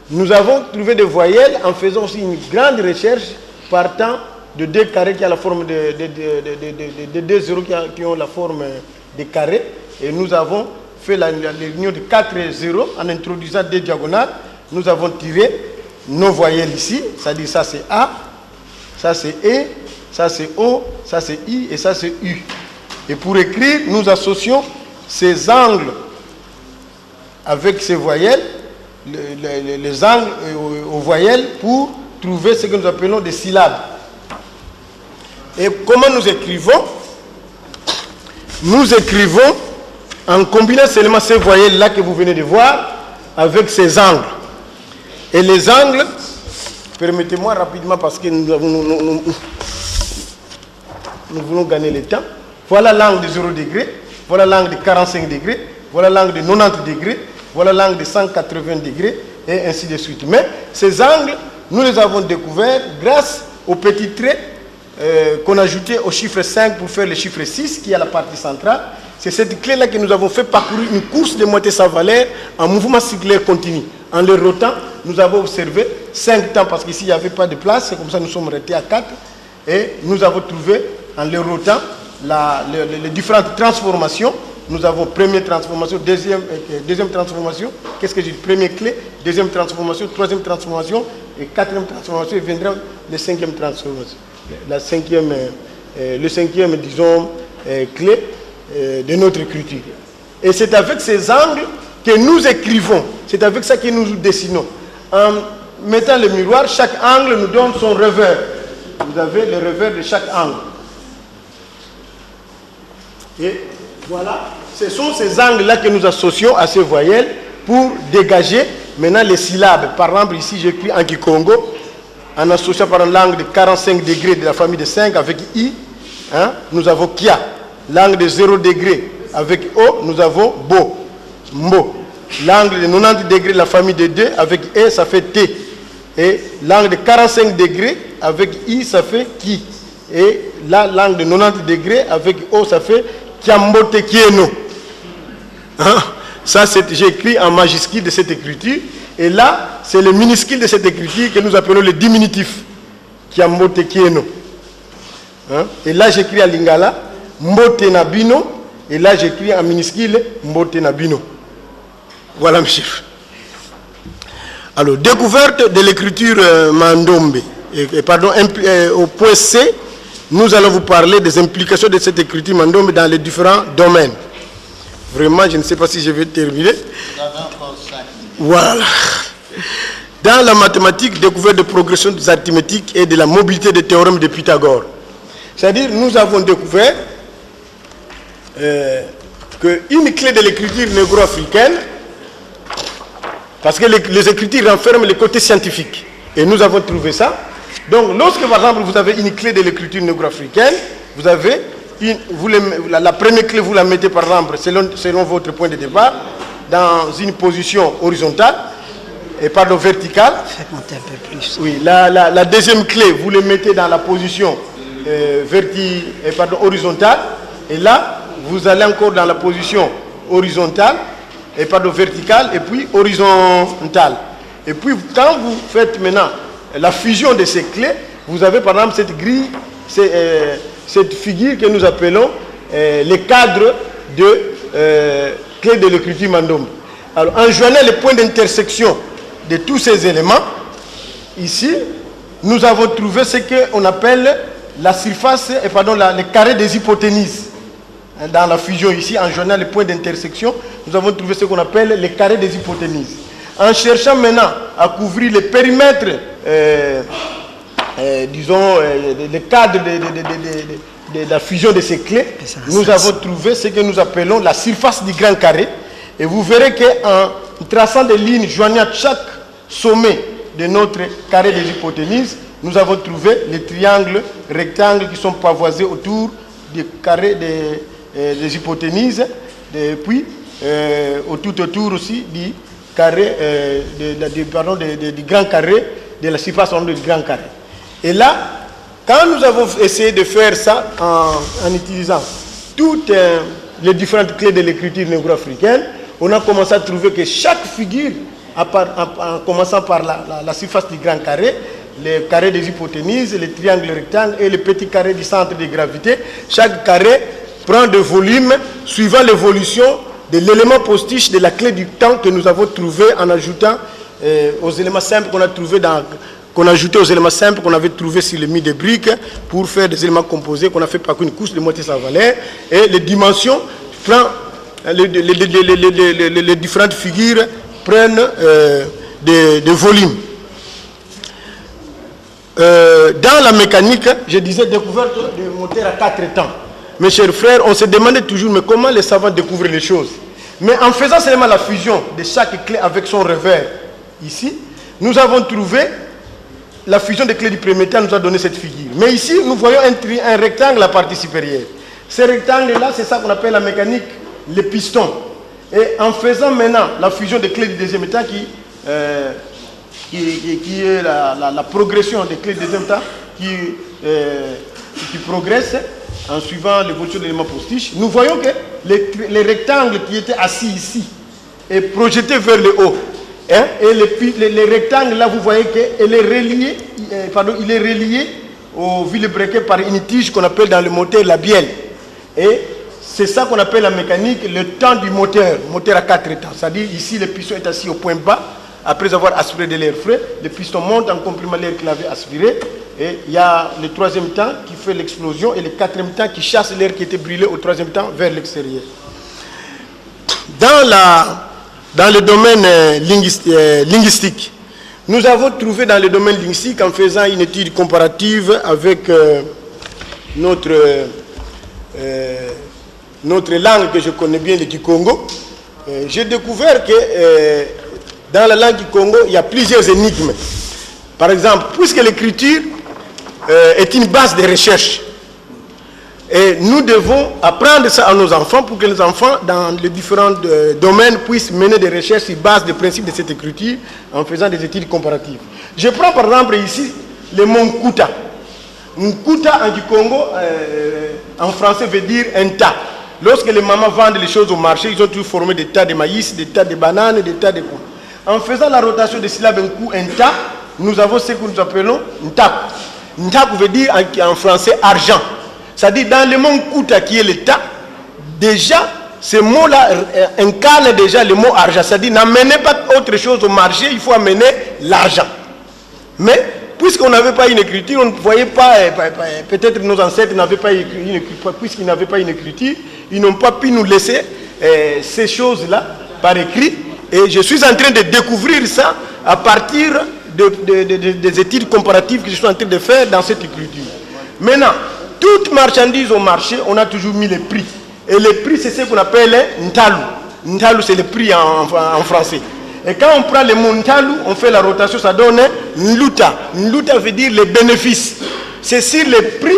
Nous avons trouvé des voyelles en faisant aussi une grande recherche partant de 2 carrés qui a la forme de 2 zéros qui ont la forme de carré. Et nous avons fait l'union de 4 zéros en introduisant 2 diagonales. Nous avons tiré nos voyelles ici, c'est-à-dire ça c'est A, ça c'est E, ça c'est O, ça c'est I et ça c'est U. Et pour écrire, nous associons ces angles avec ces voyelles, les angles aux voyelles pour trouver ce que nous appelons des syllabes. Et comment nous écrivons? Nous écrivons en combinant seulement ces voyelles-là que vous venez de voir avec ces angles. Et les angles, permettez-moi rapidement parce que nous voulons gagner le temps. Voilà l'angle de 0 degré, voilà l'angle de 45 degrés, voilà l'angle de 90 degrés, voilà l'angle de 180 degrés, et ainsi de suite. Mais ces angles, nous les avons découverts grâce aux petits traits qu'on a ajoutés au chiffre 5 pour faire le chiffre 6, qui est la partie centrale. C'est cette clé-là que nous avons fait parcourir une course de moitié sans valeur en mouvement circulaire continu. En le rotant, nous avons observé 5 temps, parce qu'ici, il n'y avait pas de place, c'est comme ça que nous sommes restés à 4. Et nous avons trouvé, en le rotant, les différentes transformations. Nous avons première transformation, deuxième transformation. Qu'est-ce que j'ai dit? Première clé, deuxième transformation, troisième transformation et quatrième transformation. Et viendra le 5e transformation. Le cinquième, disons, clé de notre écriture. Et c'est avec ces angles que nous écrivons. C'est avec ça que nous dessinons. En mettant le miroir, chaque angle nous donne son revers. Vous avez le revers de chaque angle. Et voilà, ce sont ces angles-là que nous associons à ces voyelles pour dégager maintenant les syllabes. Par exemple, ici j'écris en Kikongo, en associant par l'angle de 45 degrés de la famille de 5 avec I, hein, nous avons Kia. L'angle de 0 degré avec O, nous avons Bo, Mbo. L'angle de 90 degrés de la famille de 2 avec E, ça fait T. Et l'angle de 45 degrés avec I, ça fait Ki. Et là, l'angle de 90 degrés avec O, ça fait Kiambote Kieno. Hein? Ça, j'ai écrit en majuscule de cette écriture. Et là, c'est le minuscule de cette écriture que nous appelons le diminutif. Kiambote Kieno. Hein? Et là, j'écris à Lingala, Mbote Nabino. Et là, j'écris en minuscule, Mbote Nabino. Voilà, monsieur. Alors, découverte de l'écriture Mandombe. Au point C, nous allons vous parler des implications de cette écriture Mandombe dans les différents domaines. Vraiment, je ne sais pas si je vais terminer. Voilà. Dans la mathématique, découverte de progression des arithmétiques et de la mobilité des théorèmes de Pythagore. C'est-à-dire, nous avons découvert qu'une clé de l'écriture négro-africaine, parce que les écritures renferment le côté scientifique. Et nous avons trouvé ça. Donc, lorsque, par exemple, vous avez une clé de l'écriture négro-africaine, vous avez la première clé, vous la mettez, par exemple, selon votre point de départ, dans une position horizontale, et pardon, verticale. Faites monter un peu plus. Oui, la deuxième clé, vous le mettez dans la position horizontale, et là, vous allez encore dans la position horizontale, et pardon, verticale, et puis horizontale. Et puis, quand vous faites maintenant la fusion de ces clés, vous avez par exemple cette grille, cette figure que nous appelons les cadres de clés de l'écriture Mandombe. Alors, en joignant les points d'intersection de tous ces éléments, ici, nous avons trouvé ce qu'on appelle la surface, les carrés des hypoténuses. Dans la fusion ici, en joignant les points d'intersection, nous avons trouvé ce qu'on appelle les carrés des hypoténuses. En cherchant maintenant à couvrir les périmètres, disons, les cadres de la fusion de ces clés, nous avons trouvé ce que nous appelons la surface du grand carré. Et vous verrez qu'en traçant des lignes joignant chaque sommet de notre carré des hypoténuses, nous avons trouvé les triangles rectangles qui sont pavoisés autour du carré des hypoténuses, et puis tout autour aussi du carré, du grand carré, de la surface du grand carré. Et là, quand nous avons essayé de faire ça en utilisant toutes les différentes clés de l'écriture négro-africaine, on a commencé à trouver que chaque figure, en commençant par la surface du grand carré, les carrés des hypoténuses, les triangles rectangles et les petits carrés du centre de gravité, chaque carré prend de volume suivant l'évolution de l'élément postiche de la clé du temps que nous avons trouvé en ajoutant aux éléments simples qu'on a ajouté aux éléments simples qu'on avait trouvés sur le mur de briques pour faire des éléments composés qu'on a fait par une couche de moitié sans valeur. Et les dimensions, les différentes figures prennent des volumes. Dans la mécanique, je disais découverte de moteurs à 4 temps. Mes chers frères, on se demandait toujours, mais comment les savants découvrent les choses? Mais en faisant seulement la fusion de chaque clé avec son revers, ici, nous avons trouvé la fusion des clés du premier temps nous a donné cette figure. Mais ici, nous voyons un rectangle à la partie supérieure. Ce rectangle-là, c'est ça qu'on appelle la mécanique, les pistons. Et en faisant maintenant la fusion des clés du deuxième temps, qui est la progression des clés du deuxième temps, qui progresse en suivant l'évolution de l'élément postiche, nous voyons que les rectangles qui étaient assis ici et projetés vers le haut, hein, et les rectangles là, vous voyez qu'il est relié, il est relié au vilebrequin par une tige qu'on appelle dans le moteur la bielle. Et c'est ça qu'on appelle la mécanique, le temps du moteur à 4 temps. C'est-à-dire ici, le piston est assis au point bas. Après avoir aspiré de l'air frais, le piston monte en comprimant l'air qu'il avait aspiré. Et il y a le troisième temps qui fait l'explosion et le quatrième temps qui chasse l'air qui était brûlé au troisième temps vers l'extérieur. Dans le domaine linguistique, Nous avons trouvé dans le domaine linguistique, en faisant une étude comparative avec notre langue que je connais bien, le Kikongo, j'ai découvert que dans la langue Kikongo, il y a plusieurs énigmes. Par exemple, puisque l'écriture est une base de recherche, et nous devons apprendre ça à nos enfants pour que les enfants, dans les différents domaines, puissent mener des recherches sur base des principes de cette écriture en faisant des études comparatives. Je prends par exemple ici le mot Nkuta. Nkuta en Kikongo, en français, veut dire un tas. Lorsque les mamans vendent les choses au marché, ils ont toujours formé des tas de maïs, des tas de bananes, des tas de quoi. En faisant la rotation des syllabes un tas, nous avons ce que nous appelons Ntaku. Ntaku veut dire en français argent. C'est-à-dire dans le mot Nkuta qui est le tas, déjà ce mot-là incarne déjà le mot argent. C'est-à-dire n'amenez pas autre chose au marché, il faut amener l'argent. Mais puisqu'on n'avait pas une écriture, on ne voyait pas, peut-être nos ancêtres n'avaient pas une écriture, puisqu'ils n'avaient pas une écriture, ils n'ont pas pu nous laisser ces choses-là par écrit. Et je suis en train de découvrir ça à partir des études comparatives que je suis en train de faire dans cette écriture. Maintenant, toute marchandise au marché, on a toujours mis les prix. Et les prix, c'est ce qu'on appelle Ntalu. Ntalu, c'est le prix en français. Et quand on prend le mot Ntalu, on fait la rotation, ça donne Nluta. Nluta veut dire les bénéfices. C'est sur les prix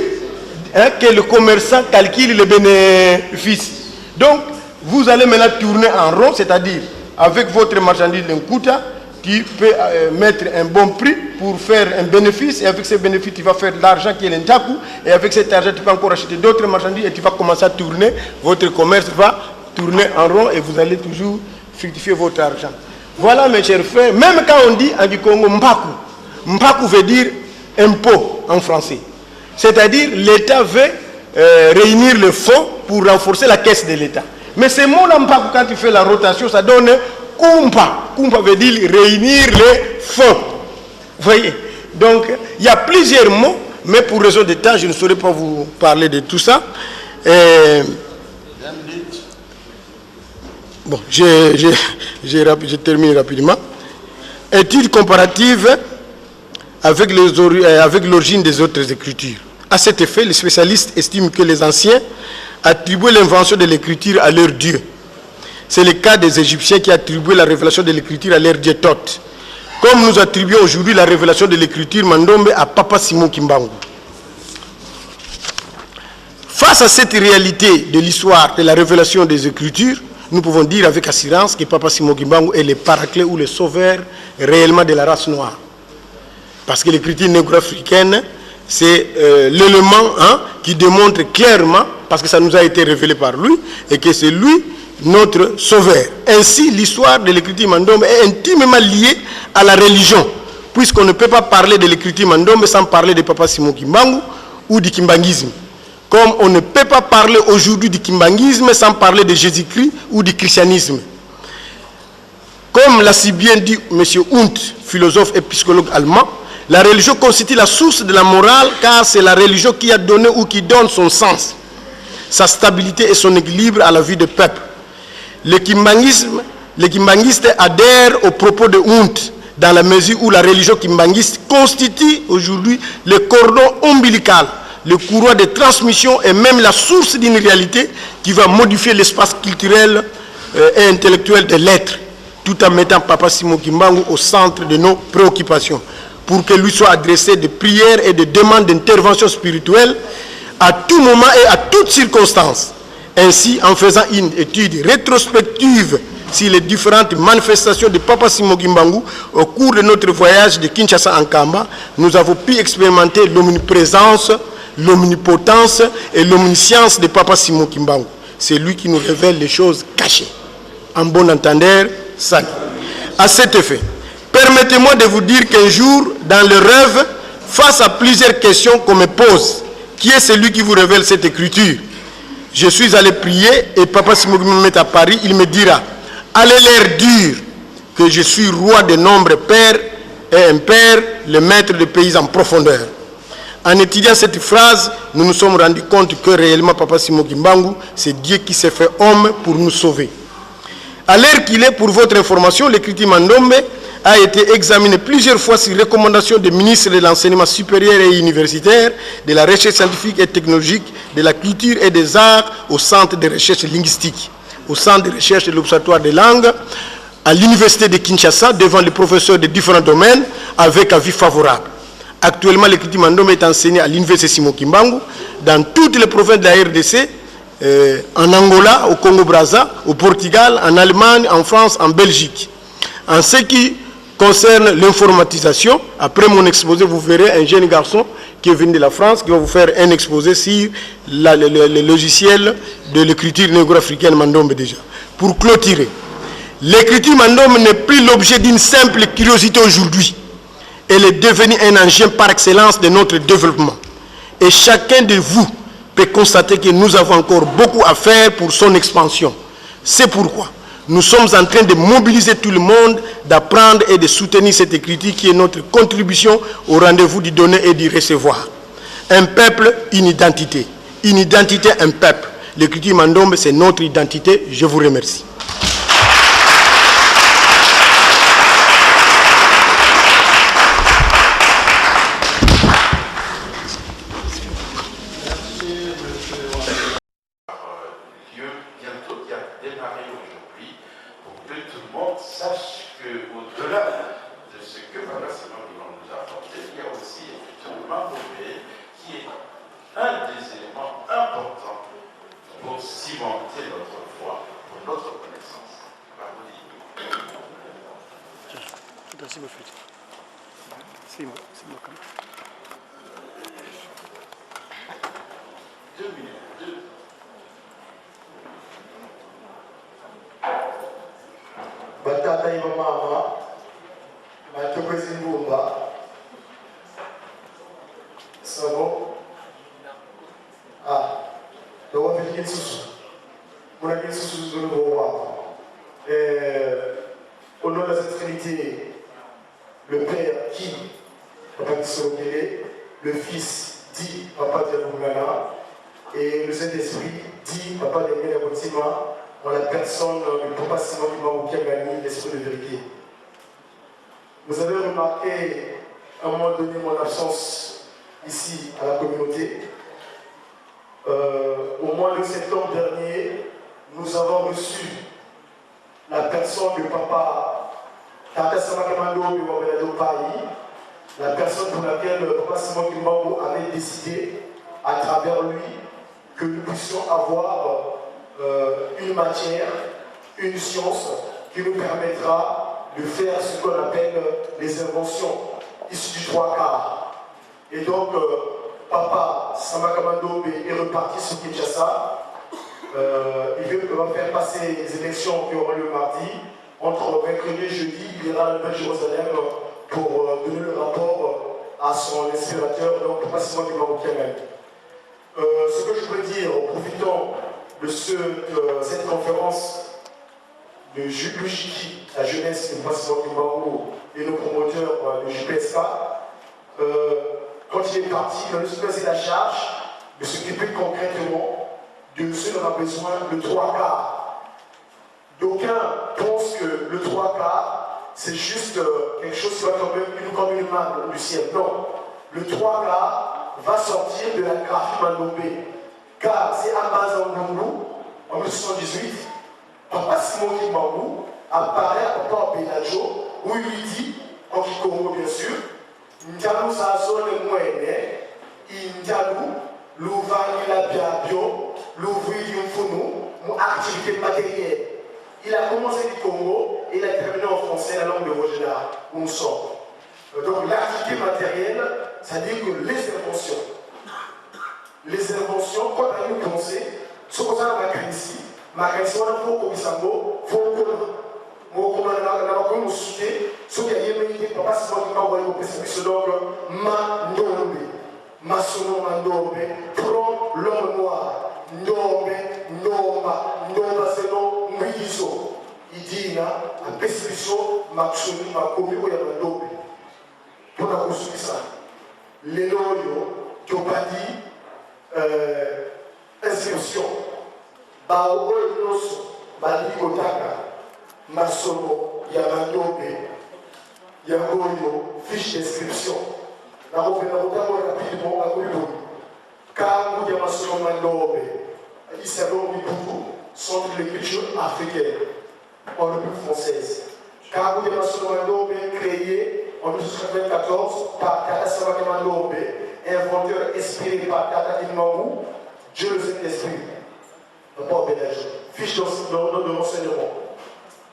que le commerçant calcule les bénéfices. Donc, vous allez maintenant tourner en rond, c'est-à-dire avec votre marchandise Nkuta, tu peux mettre un bon prix pour faire un bénéfice, et avec ce bénéfice, tu vas faire de l'argent qui est l'Ntaku, et avec cet argent, tu peux encore acheter d'autres marchandises, et tu vas commencer à tourner, votre commerce va tourner en rond, et vous allez toujours fructifier votre argent. Voilà, mes chers frères, même quand on dit en Congo Mpaku, Mpaku veut dire impôt en français. C'est-à-dire, l'État veut réunir le fonds pour renforcer la caisse de l'État. Mais ce mot-là, Mpaku, quand tu fais la rotation, ça donne Kumpa. Kumpa veut dire réunir les fonds. Vous voyez? Donc, il y a plusieurs mots, mais pour raison de temps, je ne saurais pas vous parler de tout ça. Bon, je termine rapidement. Étude comparative avec l'origine des autres écritures. À cet effet, les spécialistes estiment que les anciens attribuaient l'invention de l'écriture à leur dieu. C'est le cas des Égyptiens qui attribuaient la révélation de l'écriture à leur dieu Thoth. Comme nous attribuons aujourd'hui la révélation de l'écriture Mandombe à Papa Simon Kimbangu. Face à cette réalité de l'histoire de la révélation des écritures, nous pouvons dire avec assurance que Papa Simon Kimbangu est le paraclet ou le sauveur réellement de la race noire. Parce que l'écriture négro-africaine, c'est l'élément qui démontre clairement, parce que ça nous a été révélé par lui, et que c'est lui notre sauveur. Ainsi, l'histoire de l'écriture Mandombe est intimement liée à la religion, puisqu'on ne peut pas parler de l'écriture Mandombe sans parler de Papa Simon Kimbangu ou du kimbanguisme. Comme on ne peut pas parler aujourd'hui du kimbanguisme sans parler de Jésus-Christ ou du christianisme. Comme l'a si bien dit M. Hunt, philosophe et psychologue allemand, la religion constitue la source de la morale car c'est la religion qui a donné ou qui donne son sens, sa stabilité et son équilibre à la vie du peuple. Les kimbanguistes adhèrent aux propos de Hunt dans la mesure où la religion kimbanguiste constitue aujourd'hui le cordon ombilical, le courroie de transmission et même la source d'une réalité qui va modifier l'espace culturel et intellectuel de l'être, tout en mettant Papa Simon Kimbangu au centre de nos préoccupations, pour que lui soit adressé des prières et des demandes d'intervention spirituelle à tout moment et à toutes circonstances. Ainsi, en faisant une étude rétrospective sur les différentes manifestations de Papa Simon Kimbangu au cours de notre voyage de Kinshasa en Kamba, nous avons pu expérimenter l'omniprésence, l'omnipotence et l'omniscience de Papa Simon Kimbangu. C'est lui qui nous révèle les choses cachées. En bon entendeur, ça. À cet effet, permettez-moi de vous dire qu'un jour, dans le rêve, face à plusieurs questions qu'on me pose, qui est celui qui vous révèle cette écriture? Je suis allé prier et Papa Simon me met à Paris, il me dira, allez leur dire que je suis roi des nombres père et impair, le maître des pays en profondeur. En étudiant cette phrase, nous nous sommes rendus compte que réellement Papa Simon Kimbangu, c'est Dieu qui s'est fait homme pour nous sauver. À l'heure qu'il est, pour votre information, l'écriture Mandombe a été examiné plusieurs fois sur recommandation des ministres de l'enseignement supérieur et universitaire, de la recherche scientifique et technologique, de la culture et des arts au Centre de recherche linguistique, au Centre de recherche de l'Observatoire des langues, à l'Université de Kinshasa, devant les professeurs de différents domaines, avec avis favorable. Actuellement, l'écriture Mandom est enseigné à l'Université Simon Kimbangu, dans toutes les provinces de la RDC, en Angola, au Congo-Brazza, au Portugal, en Allemagne, en France, en Belgique. En ce qui concerne l'informatisation, après mon exposé, vous verrez un jeune garçon qui est venu de la France, qui va vous faire un exposé sur le logiciel de l'écriture négro-africaine Mandom déjà. Pour clôturer, l'écriture Mandom n'est plus l'objet d'une simple curiosité aujourd'hui. Elle est devenue un engin par excellence de notre développement. Et chacun de vous peut constater que nous avons encore beaucoup à faire pour son expansion. C'est pourquoi nous sommes en train de mobiliser tout le monde, d'apprendre et de soutenir cette écriture qui est notre contribution au rendez-vous du donner et du recevoir. Un peuple, une identité. Une identité, un peuple. L'écriture Mandom, c'est notre identité. Je vous remercie. Batata iba mama, batokwezi mbumba, sabo, donc on fait une sous, on a une sous de au nom de cette Trinité, le Père qui, Papa Kisokele, le Fils dit Papa Diaboumana, et le Saint-Esprit dit Papa Dembele Botima, en la personne du Papa Simon Kimbangu qui a gagné l'esprit de vérité. Vous avez remarqué à un moment donné mon absence ici à la communauté. Au mois de septembre dernier, nous avons reçu la personne du Papa Tata Samakamando du Wabelado Paris, la personne pour laquelle Papa Simon Kimbangu avait décidé, à travers lui, que nous puissions avoir une matière, une science qui nous permettra de faire ce qu'on appelle les inventions issues du 3/4. Et donc, Papa Samakamando est reparti sur Kinshasa. Il va faire passer les élections qui auront lieu mardi. Entre mercredi et jeudi, il ira à la Nouvelle-Jérusalem pour donner le rapport à son inspirateur, donc Papa Simon Kimbangu. Ce que je peux dire, profitant de cette conférence de l'UJI, la jeunesse de Papa Simon Kimbangu et nos promoteurs de JPSK, quand il est parti, il a nous laissé la charge de s'occuper concrètement de ce dont on a besoin, le 3/4. D'aucuns pensent que le 3/4, c'est juste quelque chose qui va tomber comme une main du ciel. Non, le 3/4 va sortir de la graphie Mandombe. Car c'est à Mazangungu, en 1918, Papa Simon Kimbangu apparaît à Papa Benajo, où il lui dit, en Kikongo bien sûr, Ndialou Sazone Mwene, Ndialou, l'ouvani la biabio, l'ouvri Yumfunu, mon activité matérielle. Il a commencé du Congo et il a terminé en français la langue de Rogena, où nous sommes. Donc l'activité matérielle, c'est-à-dire que les inventions, quand on a eu pensé, ce qu'on a ici, on a fait comme ça, il faut que ce qui a été Papa Simon Kimbangu au précipice, donc Mandombe, Masono Mandombe, prend l'homme noir, Ndombe, Ndomba, c'est non, Mwizo. Il dit, un précipice, Matsuni, Makomi, ou Yamandombe. Pour la construire ça. Les loyaux qui ont pas dit inscription. Bao Oenos, Bali Otaka, Masomo, Yamandombe, Yango, fiche d'inscription. Nous avons rapidement à Kouliboui. Car nous avons ce moment il s'agit du centre de l'écriture africaine en République française. Car nous avons ce moment créé en 1994 par Tata Savane Mandombe, inventeur inspiré par Tata Imamou, Dieu le Saint-Esprit. Pas obénage. Fiche de renseignement.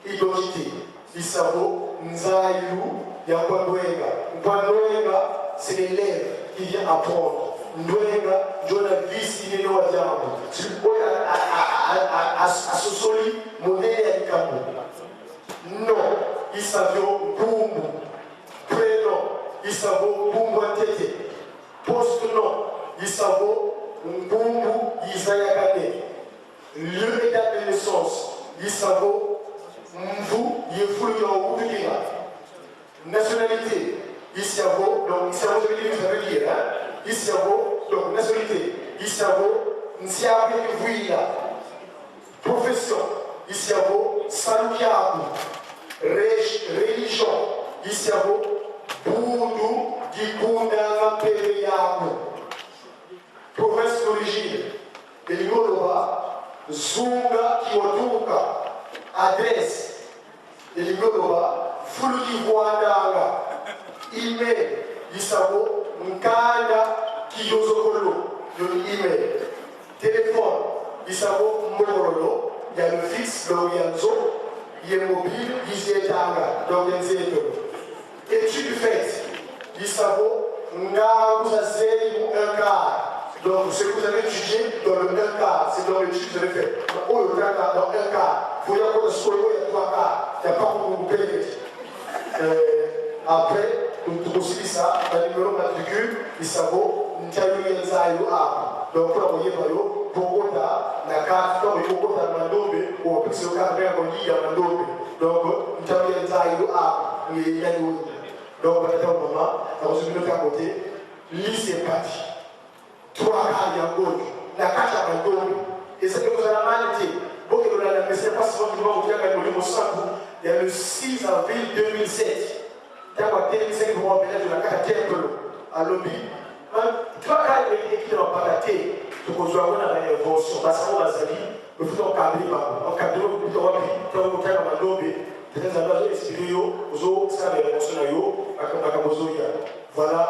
Identité. Isavo, Nzaïlou, Yankwandoenga. Nkwandoenga, c'est l'élève qui vient apprendre. Ndoenga, journaliste, il est au diable. Tu peux à ce soli, mon élève Kambo. Non, Isavio, Boumou. Prénom, Isavo, Boumou Tete. Poste-nom, Isavo, Boumou, Isayakane. Lieu et date de naissance, Isavo, Mvou, Yefou, Yawoukoukina. Nationalité, Isavo, donc Isavo, je vais vous dire, Isavo, donc nationalité, Isavo, Nsiabe Vouila. Profession, Isavo, Salukiakou. Religion, Isavo, Boudou, Gikunda, Periakou. Province d'origine, Eligoloba, Zunga Kiwatuka, adresse Eligoloba, Fuluki Wandanga, email Isavo, Nkanda Kiyozokolo, le email, téléphone Isavo Morolo, il y a le fixe, le Yanzo, il y a le mobile, il y a Tanga, donc il y a le étude faites, Isavo, Nga vous avez un quart. Donc, ce que vous avez étudié dans le 1 quart, c'est dans l'étude que vous avez fait. Dans le 1 quart, il faut y avoir il y a 3 quarts. Il n'y a pas pour vous payer. Après, nous aussi dit ça, dans le numéro matricule, il s'avoue, nous avons eu un zaïou à. Donc, pour envoyer pour la carte, pour Mandombe, ou en plus, le cadre à Mandombe. Donc, nous avons eu un zaïou à. Donc, à un moment, nous avons eu à côté, lycée parti. 3 quarts Yango, la carte à Mandombe. Et c'est que vous avez manité. Beaucoup de la mais c'est pas seulement que vous avez le il y a le 6 avril 2007. Quand on a 2005, vous avez la carte à Tiempelo, à Lobby. 3 quarts écrits dans Palaté, donc on doit avoir une invention. Parce qu'on a dit, le foot en cadre, en cadre, on peut avoir un cas à Mandombe. Peut-être un peu inspiré aux autres, ça va être voilà,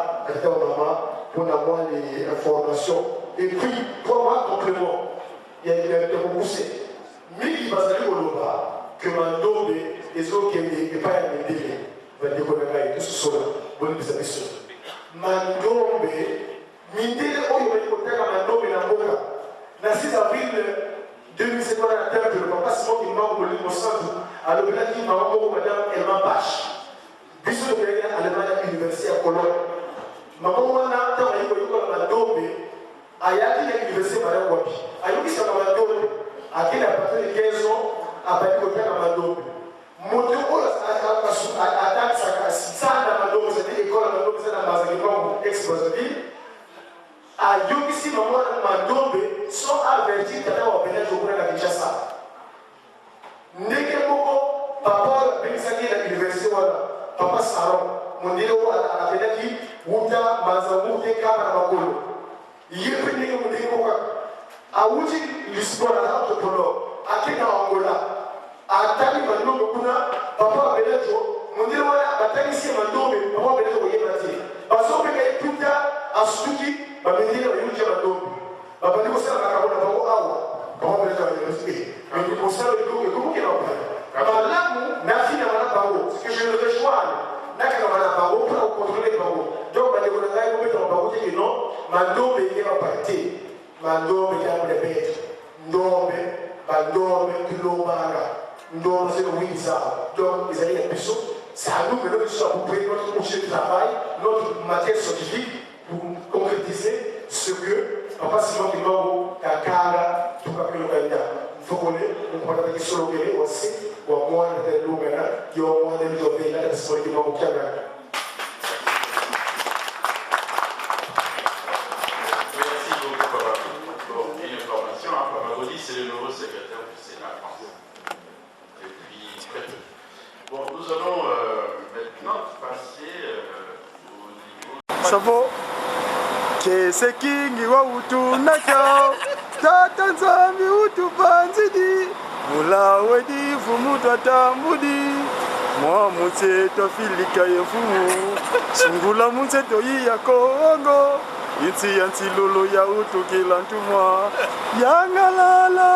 pour avoir les informations. Et puis, pour moi, complément, il y a des repoussés. Mais il va s'aller au Loba, que Mandombe, les autres qui n'ont pas un délai, va découvrir tout ce soir. Bonne mission. Mandombe, Mindele, oh, il va découvrir Mandombe dans le Boka. Le 6 avril 2007, on a un temple, le papa Simon qui m'a envoyé au centre, à l'hôpital qui m'a envoyé madame Elma Bache. Bisous de Péréa à l'université à Cologne. Maman, on a tant de Mandombe, à Yaki, à l'université à Wapi. À Yoki, c'est à Mandombe. À qui à partir de 15 ans, à partir de Mandombe. Mon Dieu, à attaque ça à Mandombe, c'était l'école à Mandombe, c'est la Mazagimon, ex-Brazzaville. À Yoki, maman, Mandombe, sont avertis qu'elle a obéi au cours de la Kinshasa. Nekemoko, papa, Bénisaki, à l'université, papa Saron, mon Dieu, à la Bénaki, Wuta, Mazamou, Kama, Makolo. Il y a pris des gens à Wuti, l'histoire de l'entrepreneur, à Kenya, Angola, à Tani, Mando, papa, Bénajo, mon Dieu, à Tani, c'est Mando, papa, Bénajo, Yémati. Parce que les Puta, à Suki, ma médire, à Yuja, Mando. Papa, nous sommes à Kabona, papa, Bénajo, Yémati. Mais nous pensons que comment qu'il en parle. Alors là, n'a fini à la barreau, ce que je le rejoins. N'a qu'à la barreau pour contrôler les barreaux. Donc, on a dit dans barreau que non, Mandombe est en partie. Mandombe est en bête. Mandombe, Kilobara. Ndombe, c'est le Windsor. Donc, les amis, les bisous, c'est à nous que nous sommes pour payer notre projet de travail, notre matière scientifique, pour concrétiser ce que Papa Simon Kimbango, Kakara, tout le Canada. Il faut qu'on ait, on va dire sur le Kéré aussi, ou à moins de l'Oumena, qui ont moins de l'Oumena, la disponibilité au Canada. Merci beaucoup, Papa. Pour une information, Papa Godi, c'est le nouveau secrétaire du Sénat français. Depuis très peu. Bon, nous allons maintenant passer. Sabo. Kese kingi wa utu nakyo. Tata nzambi utu panzidi. Mula wedi fumu tatambudi. Mwa mutse to filika yefumu. Sungula mutse to ya Kongo. Inti yanti lolo ya utu kilantumwa. Yangalala.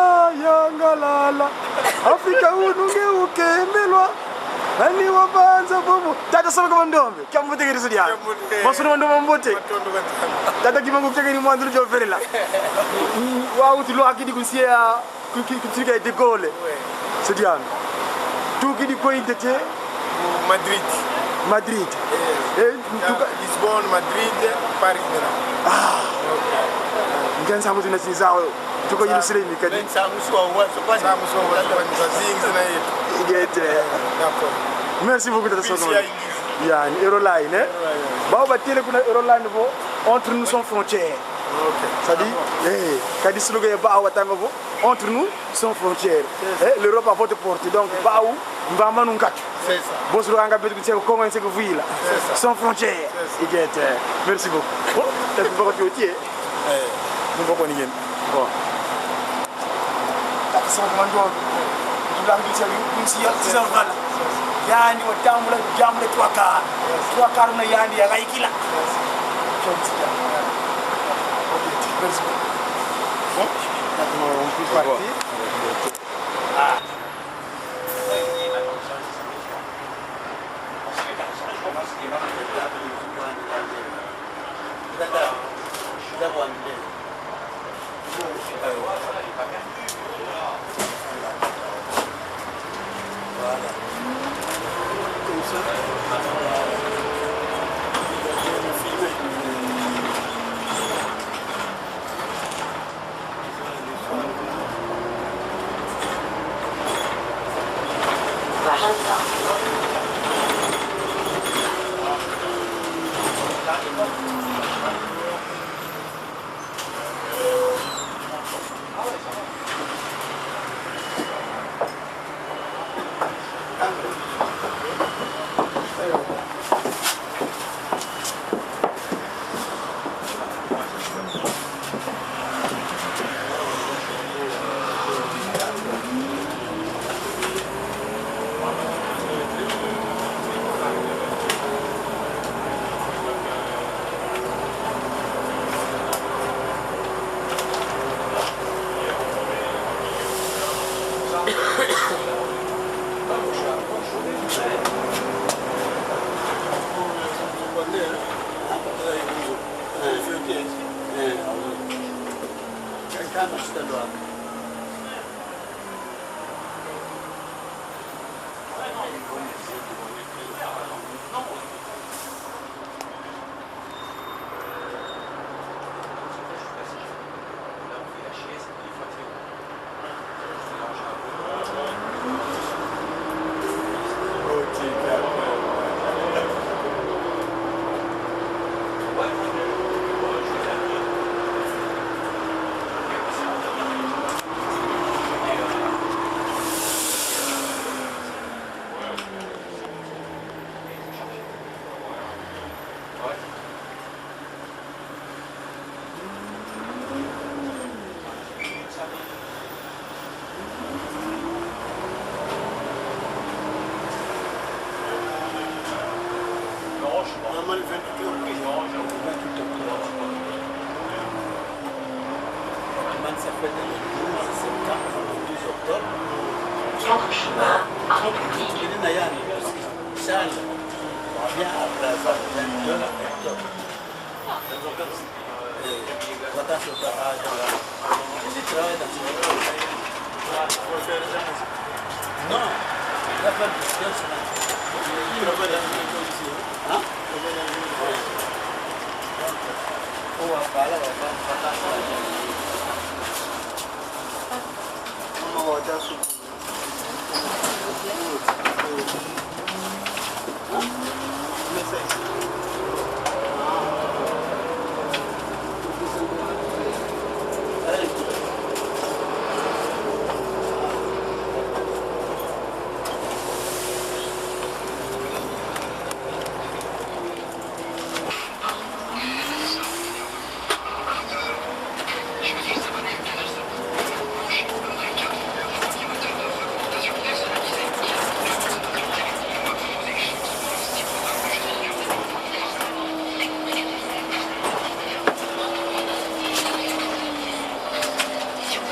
Afrika ununge ukemelwa. Ani wabanza bobo. Tata sama kama ndombe. Kya mbote kiri sudia. Masunu ndombe mbote. Tata kimangu kya ni mwandu jo ferela. Wa utu lo akidi kunsia kutika de gole. Sudia. Tu kidi ko idete Madrid. Lisbonne, Madrid, Paris. Ngan samu tuna sinzao. Tuko yilusire mikadi. Merci beaucoup de ta Il y a une Euroline. Euroline entre nous sans frontières. Ça dit, quand dit slogan entre nous sans frontières. L'Europe a votre porte. Donc, Baou, Mbamba Nunkat. C'est ça. Bon, slogan a besoin de comment c'est que vous là. Sans frontières. Merci beaucoup. T'as pu voir que tu es. Nous ne pouvons pas bon. Sasa mwando tulangisha kunsia tizavana yani watamula jamle twaka na yani ya laikila bon on peut partir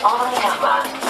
André Herman.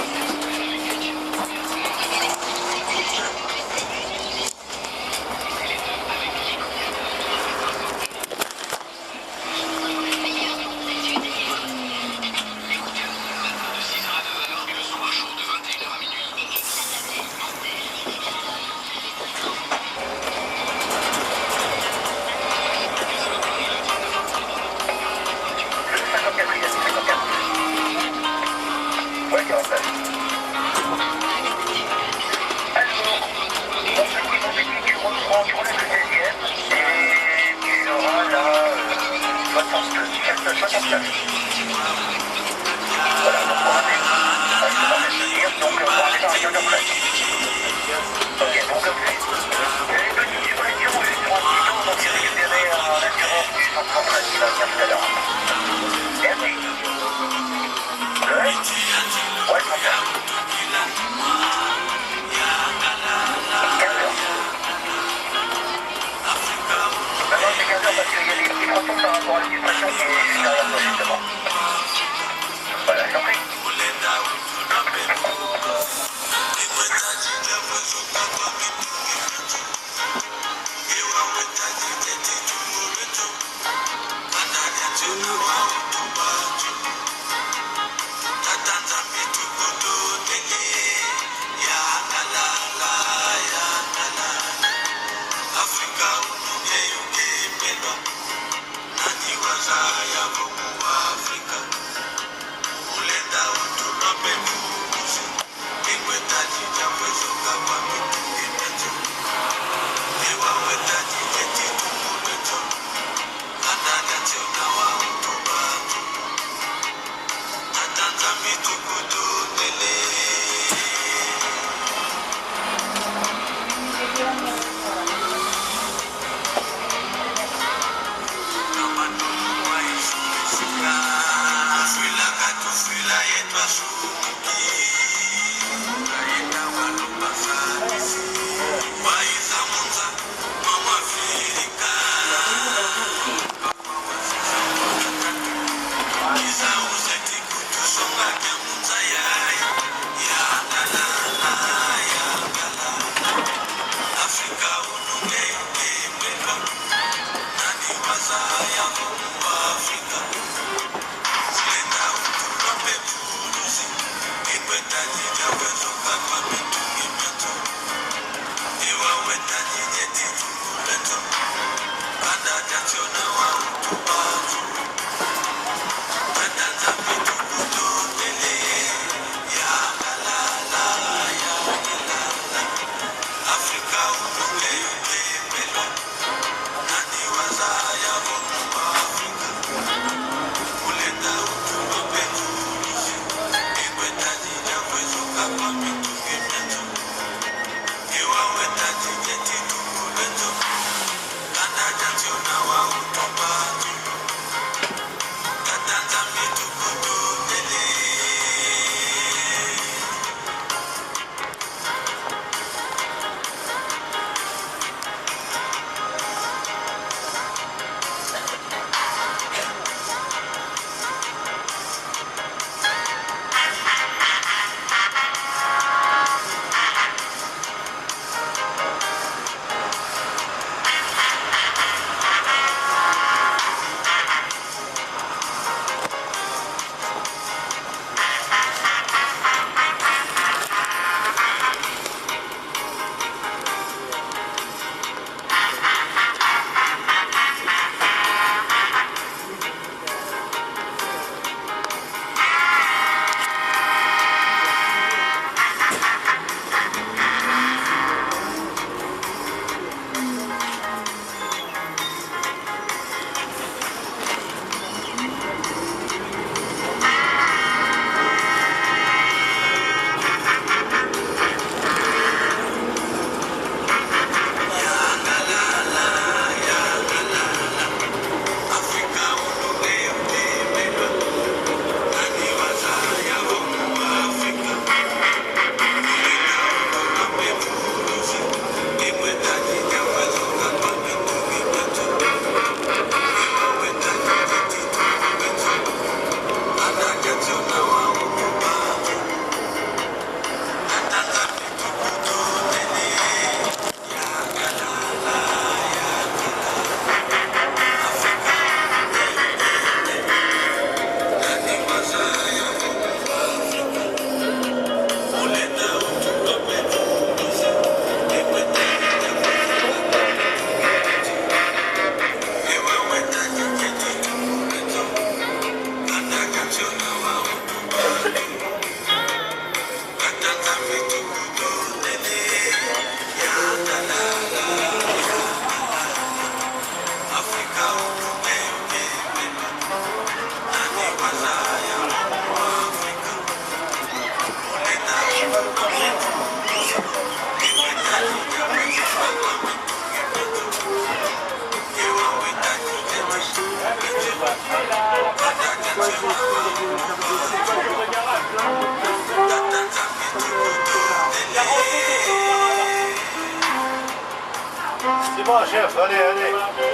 va, chef, allez, allez.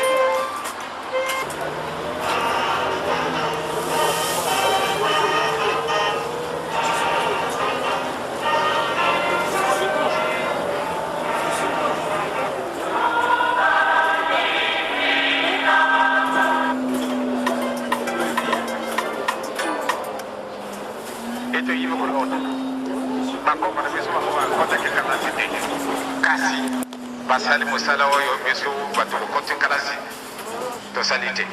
basali mosala oyo biso bato kokoti kalasi tosali te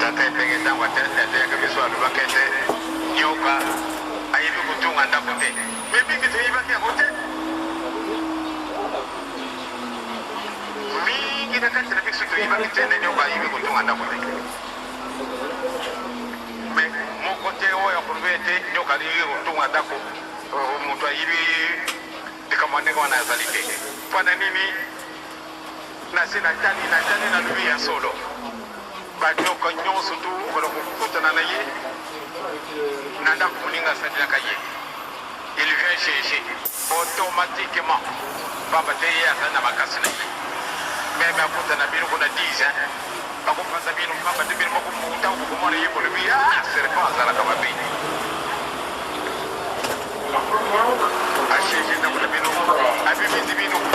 tata epenge ntango ateyaka biso alobaka ete nyoka ayebi kotunga ndako te me mingi toyebaki yango te mingi na kati na biso toyebaki te nde nyoka ayebi kotunga ndako te me moko te oyo akolobi ete nyoka ayebi kotunga ndako moto ayebi likambo ndenge wana azali te mpona nini nase natali nalobi ya solo banyoka nyonso tu okola kokutana na ye na ndako moninga asalelaka ye il vient chercher automatiquement pamba te ye azali na makasi na ye meme akutana bino kuna 10 bakopanza bino pamba te bino mokomuta okokomona ye kolobi serpent azalaka mabe acherche ndako na bino abimisi bino